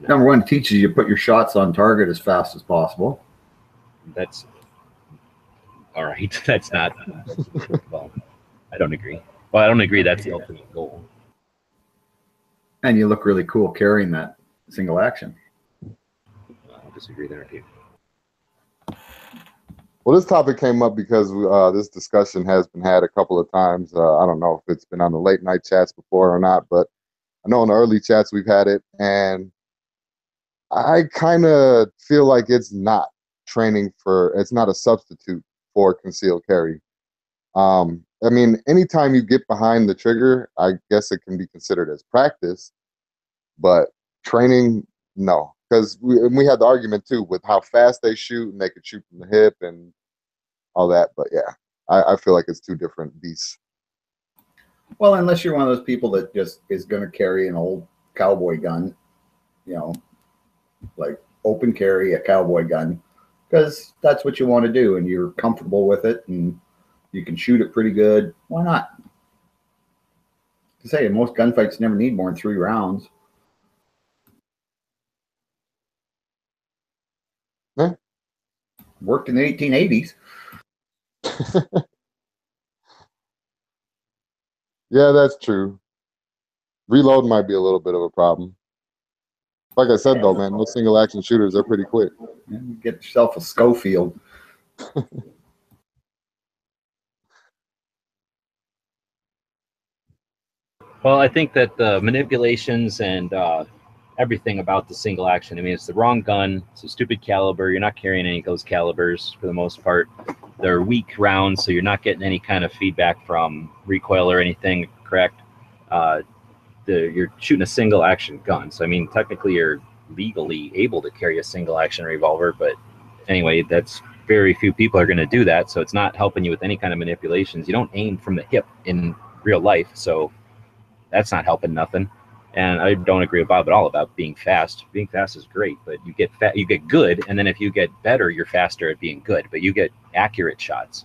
Number one, it teaches you to put your shots on target as fast as possible. That's all right. That's not. Well, I don't agree. Well, I don't agree that's the ultimate goal. And you look really cool carrying that single action. I'll disagree there too. Well, this topic came up because this discussion has been had a couple of times. I don't know if it's been on the late night chats before or not, but I know in the early chats we've had it, and I kind of feel like it's not it's not a substitute for concealed carry. I mean, anytime you get behind the trigger, I guess it can be considered as practice, but training, no. Because we had the argument too with how fast they shoot, and they could shoot from the hip and all that. But yeah, I feel like it's two different beasts. Well, unless you're one of those people that just is going to carry an old cowboy gun, you know, like open carry a cowboy gun, because that's what you want to do and you're comfortable with it and you can shoot it pretty good. Why not? To say most gunfights never need more than 3 rounds. Yeah. Worked in the 1880s. Yeah, that's true. Reload might be a little bit of a problem. Like I said, though, man, those single action shooters are pretty quick. Yeah, get yourself a Schofield. Well, I think that the manipulations and everything about the single action, I mean, it's the wrong gun. It's a stupid caliber. You're not carrying any of those calibers for the most part. They're weak rounds, so you're not getting any kind of feedback from recoil or anything, correct? You're shooting a single action gun. So, I mean, technically you're legally able to carry a single action revolver, but anyway, that's very few people are going to do that. So it's not helping you with any kind of manipulations. You don't aim from the hip in real life. So that's not helping nothing. And I don't agree with Bob at all about being fast. Being fast is great, but you get good, and then if you get better, you're faster at being good. But you get accurate shots.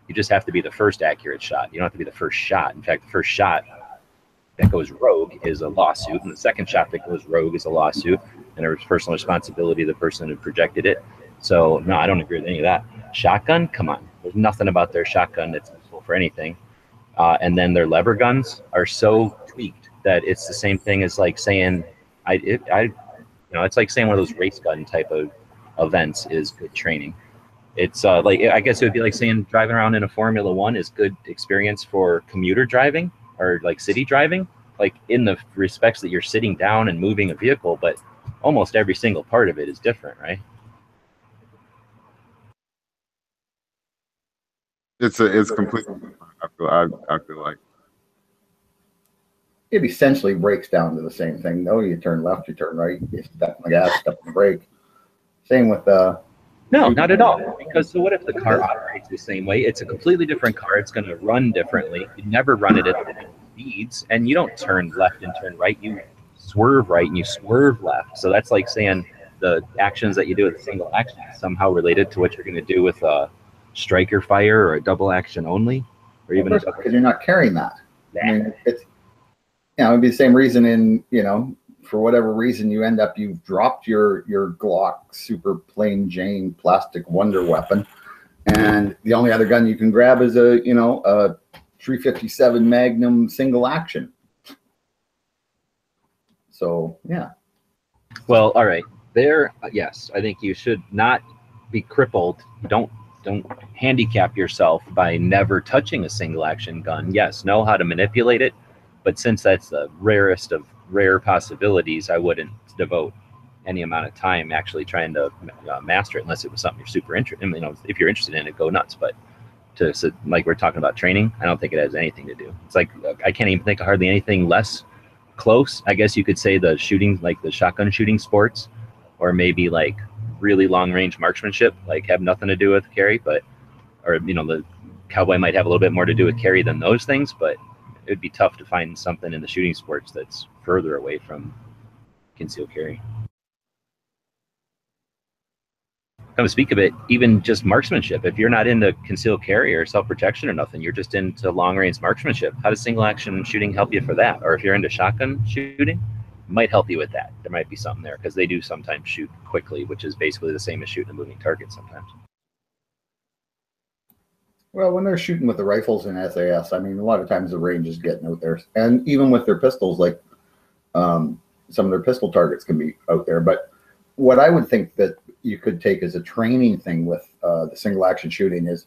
You just have to be the first accurate shot. You don't have to be the first shot. In fact, the first shot that goes rogue is a lawsuit, and the second shot that goes rogue is a lawsuit, and there's personal responsibility of the person who projected it. So no, I don't agree with any of that. Shotgun, come on. There's nothing about their shotgun that's useful for anything. And then their lever guns are so tweaked that it's the same thing as like saying, it's like saying one of those race gun type of events is good training. It's like, I guess it would be like saying driving around in a Formula One is good experience for commuter driving or like city driving, like in the respects that you're sitting down and moving a vehicle, but almost every single part of it is different, right? It's completely different. I feel like It essentially breaks down to the same thing, though. You turn left, you turn right, you step on the gas, step on the brake. Same with no, not at all. Because so what if the car operates the same way? It's a completely different car. It's going to run differently. You never run it at different speeds, and you don't turn left and turn right. You swerve right and you swerve left. So that's like saying the actions that you do with a single action is somehow related to what you're going to do with a striker fire or a double action only, or even because you're not carrying that. Nah. I mean, it's it'd be the same reason for whatever reason you've dropped your Glock super plain Jane plastic wonder weapon, and the only other gun you can grab is a 357 Magnum single action. So yeah. Well, all right. Yes, I think you should not be crippled. Don't handicap yourself by never touching a single action gun. Yes, know how to manipulate it, but since that's the rarest of rare possibilities, I wouldn't devote any amount of time actually trying to master it unless it was something you're super interested in. If you're interested in it, go nuts. But like we're talking about training, I don't think it has anything to do. It's like I can't even think of hardly anything less close. I guess you could say the shooting, like the shotgun shooting sports, or maybe like really long range marksmanship, like have nothing to do with carry, but, or, you know, the cowboy might have a little bit more to do with carry than those things, but it would be tough to find something in the shooting sports that's further away from concealed carry. Come to speak of it, even just marksmanship, if you're not into concealed carry or self-protection or nothing, you're just into long-range marksmanship, how does single action shooting help you for that? Or if you're into shotgun shooting, it might help you with that. There might be something there, because they do sometimes shoot quickly, which is basically the same as shooting a moving target sometimes. Well, when they're shooting with the rifles in SAS, I mean, a lot of times the range is getting out there. And even with their pistols, like some of their pistol targets can be out there. But what I would think that you could take as a training thing with the single action shooting is,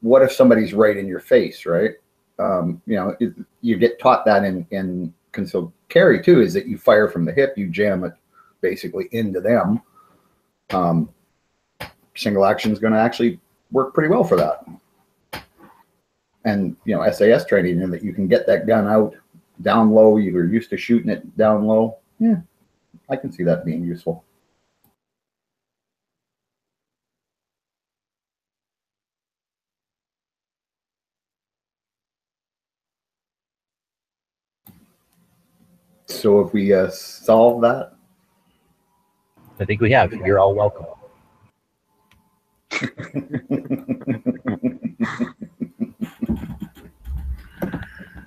what if somebody's right in your face, right? You know, you get taught that in concealed carry too, is that you fire from the hip, you jam it basically into them. Single action is going to actually work pretty well for that. And, you know, SAS training, in that you can get that gun out down low, you're used to shooting it down low. Yeah, I can see that being useful. So if we solve that, I think we have. You're all welcome.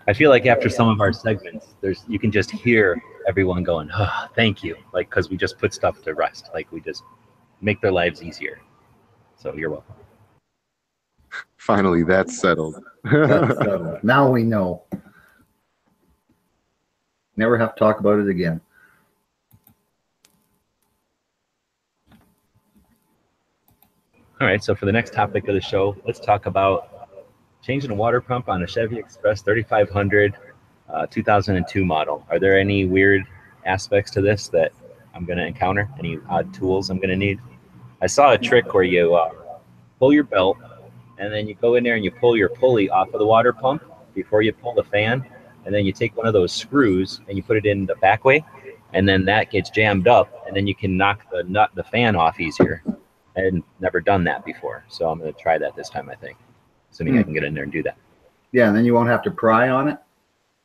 I feel like after some of our segments, you can just hear everyone going, oh, thank you. Like, because we just put stuff to rest. Like, we just make their lives easier. So you're welcome. Finally, that's settled. that's settled. Now we know. Never have to talk about it again. All right, so for the next topic of the show, let's talk about changing a water pump on a Chevy Express 3500 2002 model. Are there any weird aspects to this that I'm going to encounter? Any odd tools I'm going to need? I saw a trick where you pull your belt, and then you go in there and you pull your pulley off of the water pump before you pull the fan, and then you take one of those screws and you put it in the back way, and then that gets jammed up, and then you can knock the fan off easier. I had never done that before, so I'm going to try that this time, I think, assuming I can get in there and do that. Yeah, and then you won't have to pry on it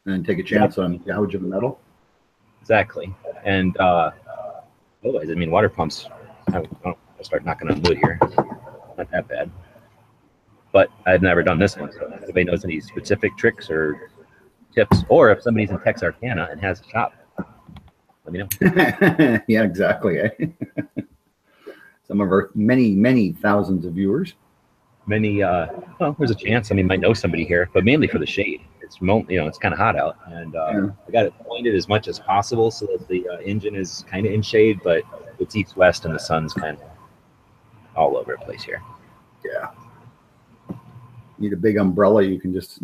and take a chance on gouging the metal. Exactly. And otherwise, I mean, water pumps, I'll start knocking on wood here. Not that bad. But I've never done this one, so if anybody knows any specific tricks or tips, or if somebody's in Texarkana and has a shop, let me know. Yeah, exactly. Some of our many thousands of viewers. Well, there's a chance. I mean, might know somebody here, but mainly for the shade. It's it's kind of hot out, and I got it pointed as much as possible so that the engine is kind of in shade, but it's east-west and the sun's kind of all over the place here. Yeah. Need a big umbrella you can just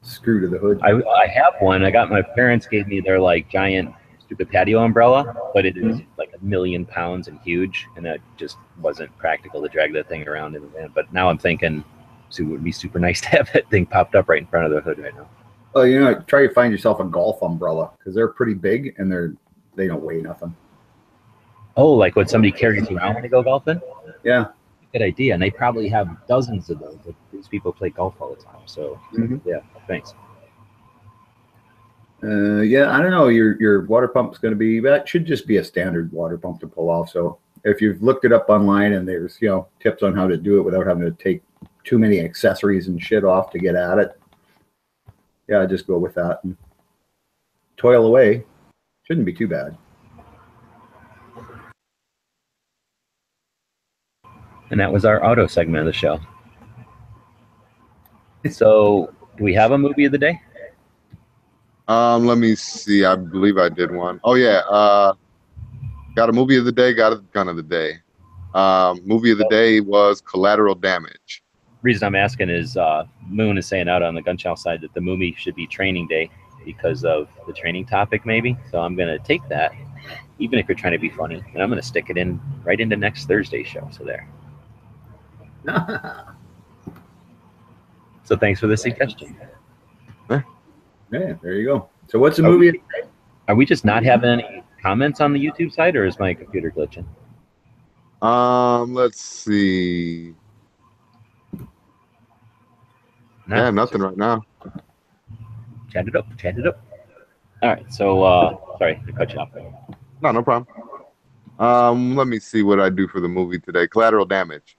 screw to the hood. I have one. My parents gave me their like giant stupid patio umbrella, but it is like 1 million pounds and huge, and that just wasn't practical to drag that thing around in the van. But now I'm thinking, it would be super nice to have that thing popped up right in front of the hood right now. Oh, try to find yourself a golf umbrella, because they're pretty big and they don't weigh nothing. Oh, like what somebody carries around when they go golfing? Yeah. Good idea. And they probably have dozens of those. These people play golf all the time. So yeah, thanks. Yeah, I don't know. Your water pump's going to be, that should just be a standard water pump to pull off. So if you've looked it up online and there's tips on how to do it without having to take too many accessories and shit off to get at it, yeah, just go with that and toil away. Shouldn't be too bad. And that was our auto segment of the show. So do we have a movie of the day? Let me see. I believe I did one. Oh yeah. Got a movie of the day, got a gun of the day. Movie of the day was Collateral Damage. Reason I'm asking is Moon is saying out on the Gun Channel side that the movie should be Training Day because of the training topic maybe. So I'm going to take that, even if you're trying to be funny, and I'm going to stick it in right into next Thursday's show. So there. So thanks for the suggestion. Yeah, there you go. So what's the movie? Are we just not having any comments on the YouTube side, or is my computer glitching? Let's see. Nah, Yeah, nothing right now. Chat it up. Chat it up. All right. So, sorry to cut you off there. No, no problem. Let me see what I do for the movie today. Collateral Damage.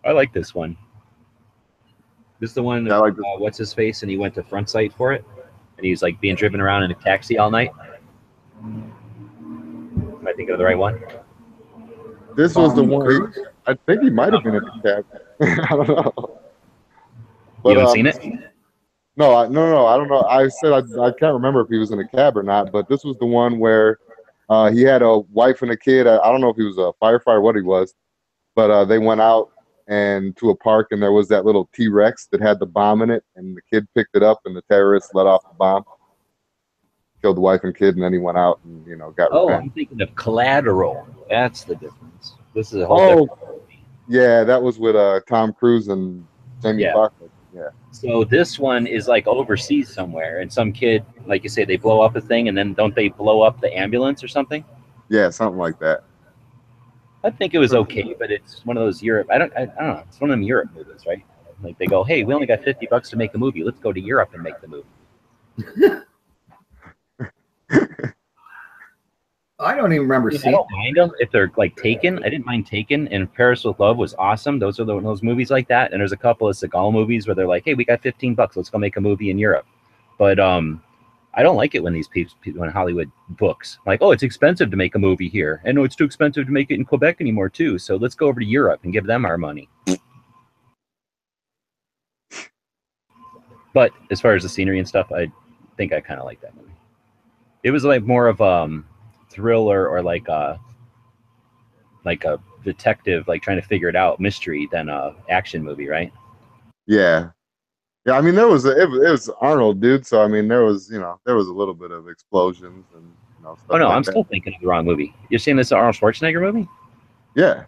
I like this one. This is the one. Yeah, I like this. What's his face? And he went to front sight for it, and he's like being driven around in a taxi all night. Am I thinking of the right one? This was the Tom one. Cruise? I think he might have been in the cab. I don't know. But, You haven't seen it? No, no. I don't know. I said I can't remember if he was in a cab or not. But this was the one where he had a wife and a kid. I don't know if he was a firefighter or what he was, but they went out and to a park, and there was that little T-Rex that had the bomb in it, and the kid picked it up, and the terrorists let off the bomb, killed the wife and kid, and then he went out and got Oh, revenge. I'm thinking of Collateral. That's the difference. This is a whole Oh, different movie. yeah, that was with Tom Cruise and Jamie Yeah. Foxx. Yeah. So this one is like overseas somewhere, and some kid, like you say, they blow up a thing, and then don't they blow up the ambulance or something? Yeah, something like that. I think it was okay, but it's one of those Europe. I don't know. It's one of them Europe movies, right? Like they go, hey, we only got $50 to make a movie. Let's go to Europe and make the movie. I don't even remember I seeing. don't mind them if they're like Taken. I didn't mind Taken, and Paris with Love was awesome. Those are those movies like that. And there's a couple of Seagal movies where they're like, hey, we got $15. Let's go make a movie in Europe. But I don't like it when these people in Hollywood books like, oh, it's expensive to make a movie here, and no, it's too expensive to make it in Quebec anymore too. So let's go over to Europe and give them our money. But as far as the scenery and stuff, I think I kind of like that movie. It was like more of thriller or like a detective, like trying to figure it out, mystery than a action movie, right? Yeah. Yeah, I mean, it was Arnold, dude. So I mean, there was a little bit of explosions and stuff Oh no, like I'm that. still thinking of the wrong movie. You're saying this is an Arnold Schwarzenegger movie? Yeah.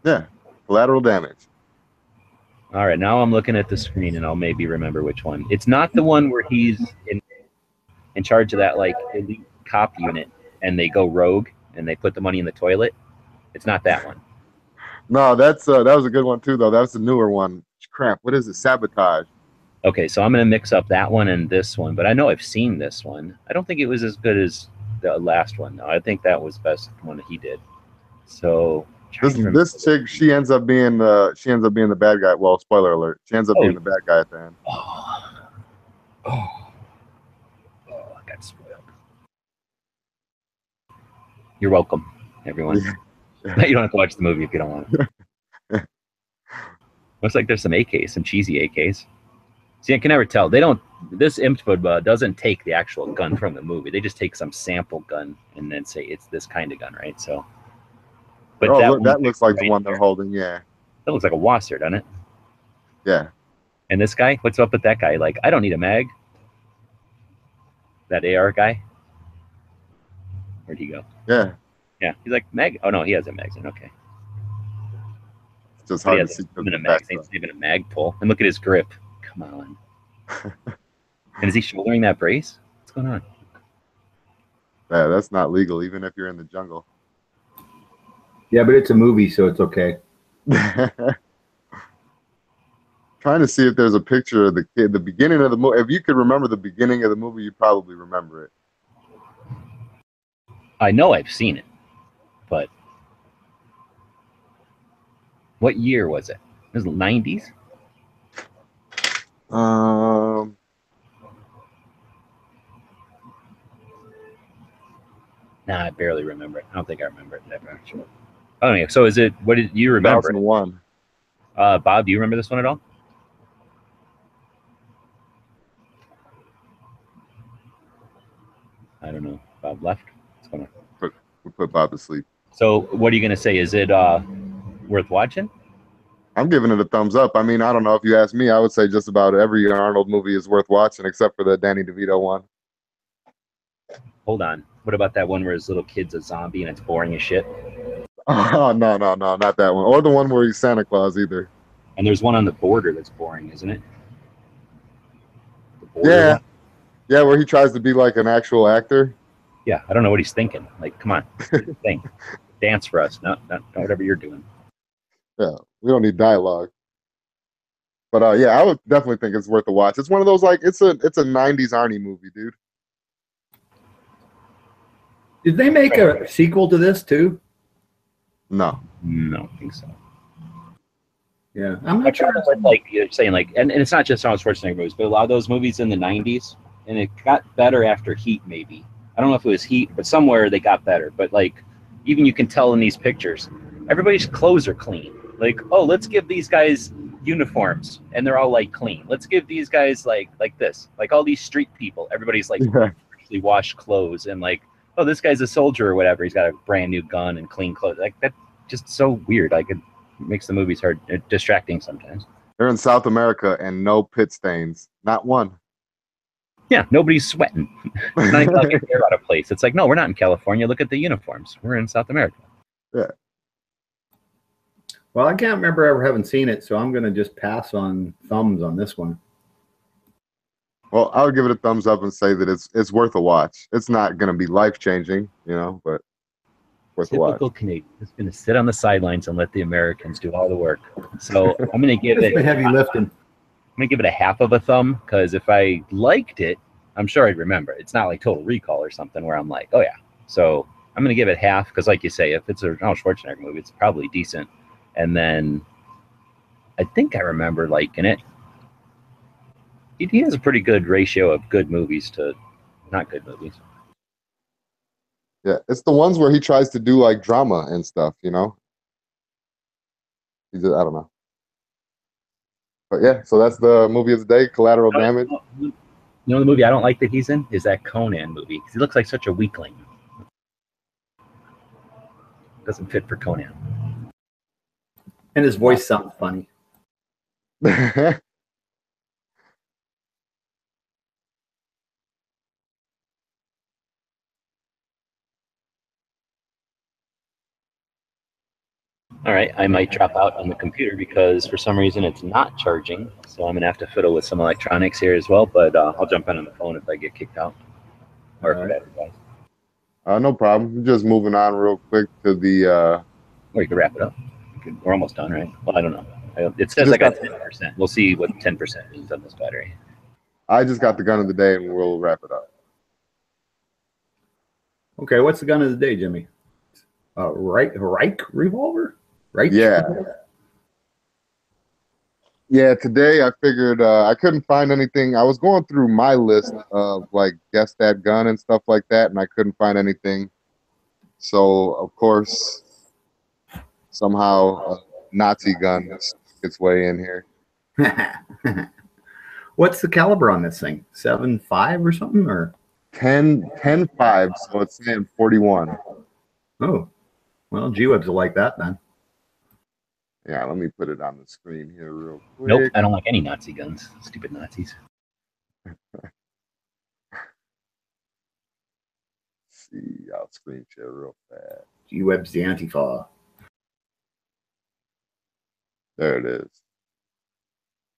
Yeah. Collateral Damage. All right, now I'm looking at the screen and I'll maybe remember which one. It's not the one where he's in charge of that like elite cop unit and they go rogue and they put the money in the toilet. It's not that one. No, that was a good one too, though. That was the newer one. Crap, what is it? Sabotage. Okay, so I'm gonna mix up that one and this one, but I know I've seen this one. I don't think it was as good as the last one. No, I think that was the best one that he did. So This chick, she ends up being the bad guy. Well, spoiler alert, she ends up being the bad guy at the end. Oh, I got spoiled. You're welcome, everyone. Yeah. You don't have to watch the movie if you don't want to. Looks like there's some AKs, some cheesy AKs. See, I can never tell. They don't. This info doesn't take the actual gun from the movie. They just take some sample gun and then say it's this kind of gun, right? So, but that looks like the one they're holding. Yeah, that looks like a Wasser, doesn't it? Yeah. And this guy, what's up with that guy? Like, I don't need a mag. That AR guy. Where'd he go? Yeah. Yeah, he's like mag. Oh no, he has a magazine. Okay. It's just hard to see. Even a magazine. It's even a mag pull. And look at his grip. Come on. And is he shouldering that brace? What's going on? Yeah, that's not legal, even if you're in the jungle. Yeah, but it's a movie, so it's okay. Trying to see if there's a picture of the kid, the beginning of the movie. If you could remember the beginning of the movie, you probably remember it. I know I've seen it, but what year was it? It was the 90s? Nah, I barely remember it. I don't think I remember it. Never. Oh, yeah. So is it, what did you remember? 2001. Bob, do you remember this one at all? I don't know. Bob left. What's going on? We put Bob to sleep. So what are you going to say? Is it worth watching? I'm giving it a thumbs up. I mean, I don't know. If you ask me, I would say just about every Arnold movie is worth watching, except for the Danny DeVito one. Hold on. What about that one where his little kid's a zombie and it's boring as shit? Oh, no, not that one. Or the one where he's Santa Claus either. And there's one on the border that's boring, isn't it? Yeah. One? Yeah, where he tries to be like an actual actor. Yeah, I don't know what he's thinking. Like, come on, think, dance for us, not whatever you're doing. Yeah, we don't need dialogue. But yeah, I would definitely think it's worth a watch. It's one of those like it's a '90s Arnie movie, dude. Did they make a sequel to this too? No. No, I don't think so. Yeah, I'm not sure. Like you're saying, like, and it's not just Arnold Schwarzenegger movies, but a lot of those movies in the '90s, and it got better after Heat. Maybe I don't know if it was Heat, but somewhere they got better. But like, even you can tell in these pictures, everybody's clothes are clean. Like, oh, let's give these guys uniforms, and they're all like clean. Let's give these guys like this, like all these street people. Everybody's like freshly washed clothes, and like, oh, this guy's a soldier or whatever. He's got a brand new gun and clean clothes. Like that's just so weird. Like it makes the movies hard, distracting sometimes. They're in South America and no pit stains, not one. Yeah, nobody's sweating. It's not even like a hair out of place. It's like, no, we're not in California. Look at the uniforms. We're in South America. Yeah. Well, I can't remember ever having seen it, so I'm going to just pass on thumbs on this one. Well, I would give it a thumbs up and say that it's worth a watch. It's not going to be life changing, but worth a watch. Typical Canadian is going to sit on the sidelines and let the Americans do all the work. So I'm going to give it heavy lifting. I'm going to give it a half of a thumb because if I liked it, I'm sure I'd remember it. It's not like Total Recall or something where I'm like, oh yeah. So I'm going to give it half because, like you say, if it's a Arnold Schwarzenegger movie, it's probably decent. And then I think I remember liking it. He has a pretty good ratio of good movies to not good movies. Yeah, it's the ones where he tries to do like drama and stuff, He just, I don't know. But yeah, so that's the movie of the day, Collateral Damage. You know the movie I don't like that he's in is that Conan movie because he looks like such a weakling. Doesn't fit for Conan. And his voice sounds funny. All right, I might drop out on the computer because for some reason it's not charging. So I'm going to have to fiddle with some electronics here as well, but I'll jump in on the phone if I get kicked out. Or if it advertises. No problem. Just moving on real quick to the... Or you can wrap it up. We're almost done, right? Well, I don't know. It says I got 10%. We'll see what 10% is on this battery. I just got the gun of the day and we'll wrap it up. Okay, what's the gun of the day, Jimmy? Reich revolver? Right? Yeah. Yeah, today I figured I couldn't find anything. I was going through my list of like guess that gun and stuff like that, and I couldn't find anything. So, of course, somehow a Nazi gun snuck its way in here. What's the caliber on this thing? 7.5 or something? Or 10.5, so it's saying 41. Oh, well, G-Webs will like that then. Yeah, let me put it on the screen here real quick. Nope, I don't like any Nazi guns. Stupid Nazis. See, I'll screen share real fast. G-Web's the Antifa. There it is.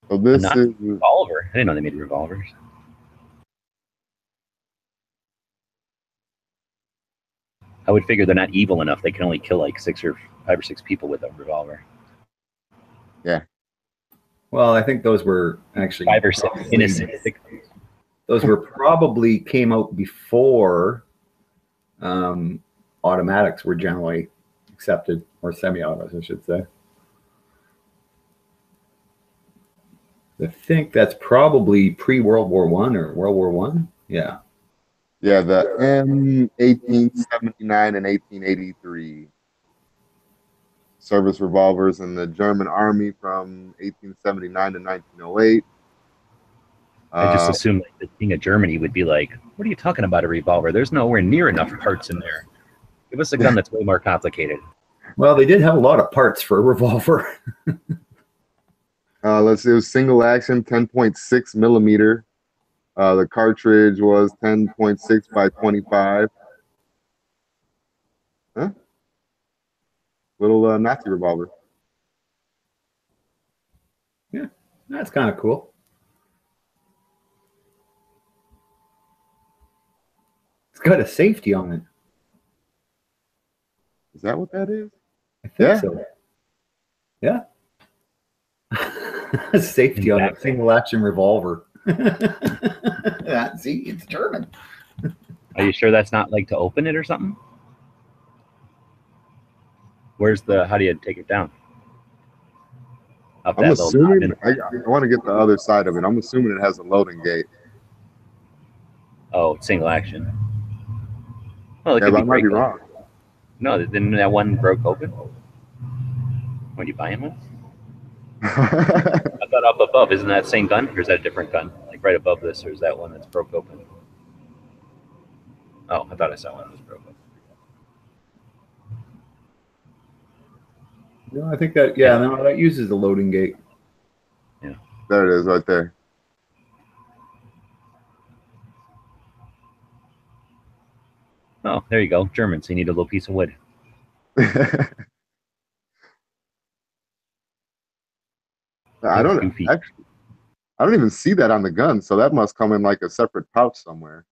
So this is revolver. I didn't know they made revolvers. I would figure they're not evil enough. They can only kill like 5 or 6 people with a revolver. Yeah. Well, I think those were actually 5 or 6 innocent. Those were probably came out before automatics were generally accepted, or semi-autos, I should say. I think that's probably pre-World War I or World War One. Yeah. Yeah, the M1879 and 1883 service revolvers in the German army from 1879 to 1908. I just assumed like, the king of Germany would be like, what are you talking about, a revolver? There's nowhere near enough parts in there. Give us a gun that's way more complicated. Well, they did have a lot of parts for a revolver. Let's see, it was single action, 10.6 millimeter. The cartridge was 10.6 by 25. Huh? Little Nazi revolver. Yeah, that's kind of cool. It's got a safety on it. Is that what that is? I think so. Yeah. Safety on a single action revolver. See, it's German. Are you sure that's not like to open it or something? Where's the? How do you take it down? Up I'm that assuming. I want to get the other side of it. I'm assuming it has a loading gate. Oh, single action. Well, it Yeah, could but be I might be break wrong. open. No, didn't that one broke open? When you buying one? I thought up above, isn't that same gun, or is that a different gun? Like right above this, or is that one that's broke open? Oh, I thought I saw one that was broke open. No, I think that, yeah, no, that uses the loading gate. Yeah. There it is, right there. Oh, there you go. Germans, you need a little piece of wood. I don't even see that on the gun, so that must come in like a separate pouch somewhere.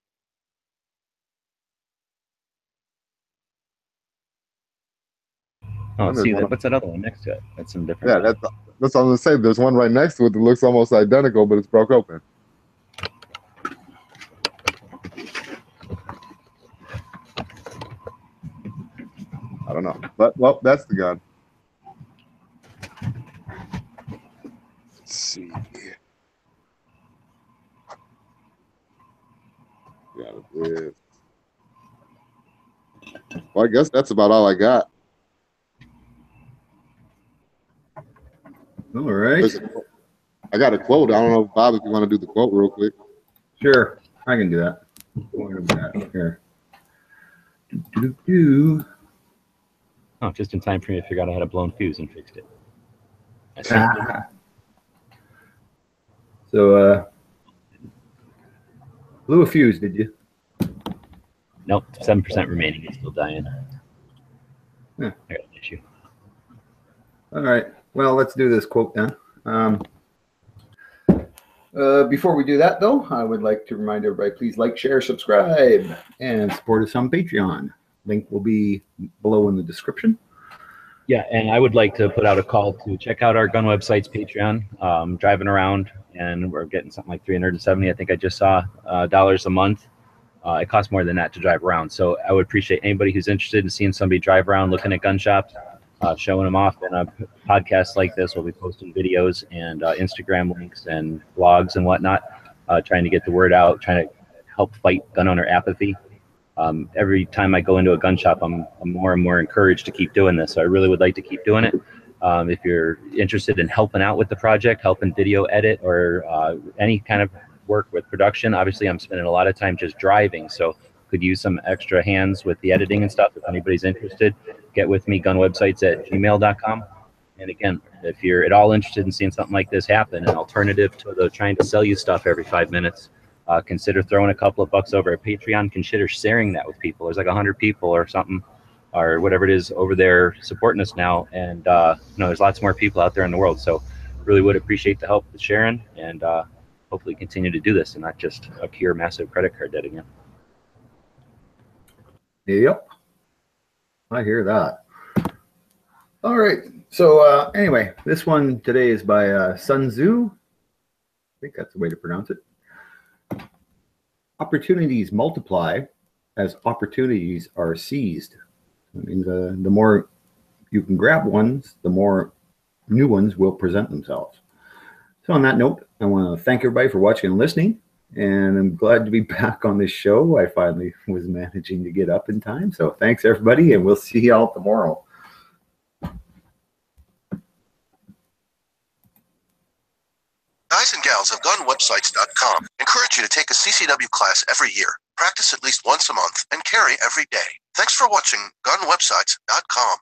Oh, see that? What's that other one next to it? That's some different. Yeah, that's what I was gonna say. There's one right next to it that looks almost identical, but it's broke open. I don't know, but well, that's the gun. Let's see. Yeah, it is. Well, I guess that's about all I got. All right. I got a quote. I don't know, Bob, if you want to do the quote real quick. Sure, I can do that. Here. Oh, just in time for me to figure out I had a blown fuse and fixed it. So, blew a fuse, did you? Nope, 7% remaining. It's still dying. Yeah. I got an issue. All right. Well, let's do this quote then. Before we do that, though, I would like to remind everybody, please like, share, subscribe, and support us on Patreon. Link will be below in the description. Yeah, and I would like to put out a call to check out our gun website's Patreon. Driving around, and we're getting something like $370, I think I just saw, dollars a month. It costs more than that to drive around. So I would appreciate anybody who's interested in seeing somebody drive around, looking at gun shops, showing them off. And a podcast like this, we'll be posting videos and Instagram links and blogs and whatnot, trying to get the word out, trying to help fight gun owner apathy. Every time I go into a gun shop, I'm more and more encouraged to keep doing this. So I really would like to keep doing it. If you're interested in helping out with the project, helping video edit, or any kind of work with production, obviously I'm spending a lot of time just driving, so could use some extra hands with the editing and stuff. If anybody's interested, get with me, gunwebsites@gmail.com. And again, if you're at all interested in seeing something like this happen, an alternative to the trying to sell you stuff every 5 minutes, consider throwing a couple of bucks over at Patreon. Consider sharing that with people. There's like 100 people or something, or whatever it is, over there supporting us now. And there's lots more people out there in the world. So really would appreciate the help with sharing, and hopefully continue to do this and not just accrue massive credit card debt again. Yep. I hear that. All right. So anyway, this one today is by Sun Tzu. I think that's the way to pronounce it. Opportunities multiply as opportunities are seized. I mean, the more you can grab ones, the more new ones will present themselves. So on that note, I want to thank everybody for watching and listening, and I'm glad to be back on this show. I finally was managing to get up in time. So thanks, everybody, and we'll see y'all tomorrow. Guys and gals of gunwebsites.com encourage you to take a CCW class every year, practice at least once a month, and carry every day. Thanks for watching gunwebsites.com.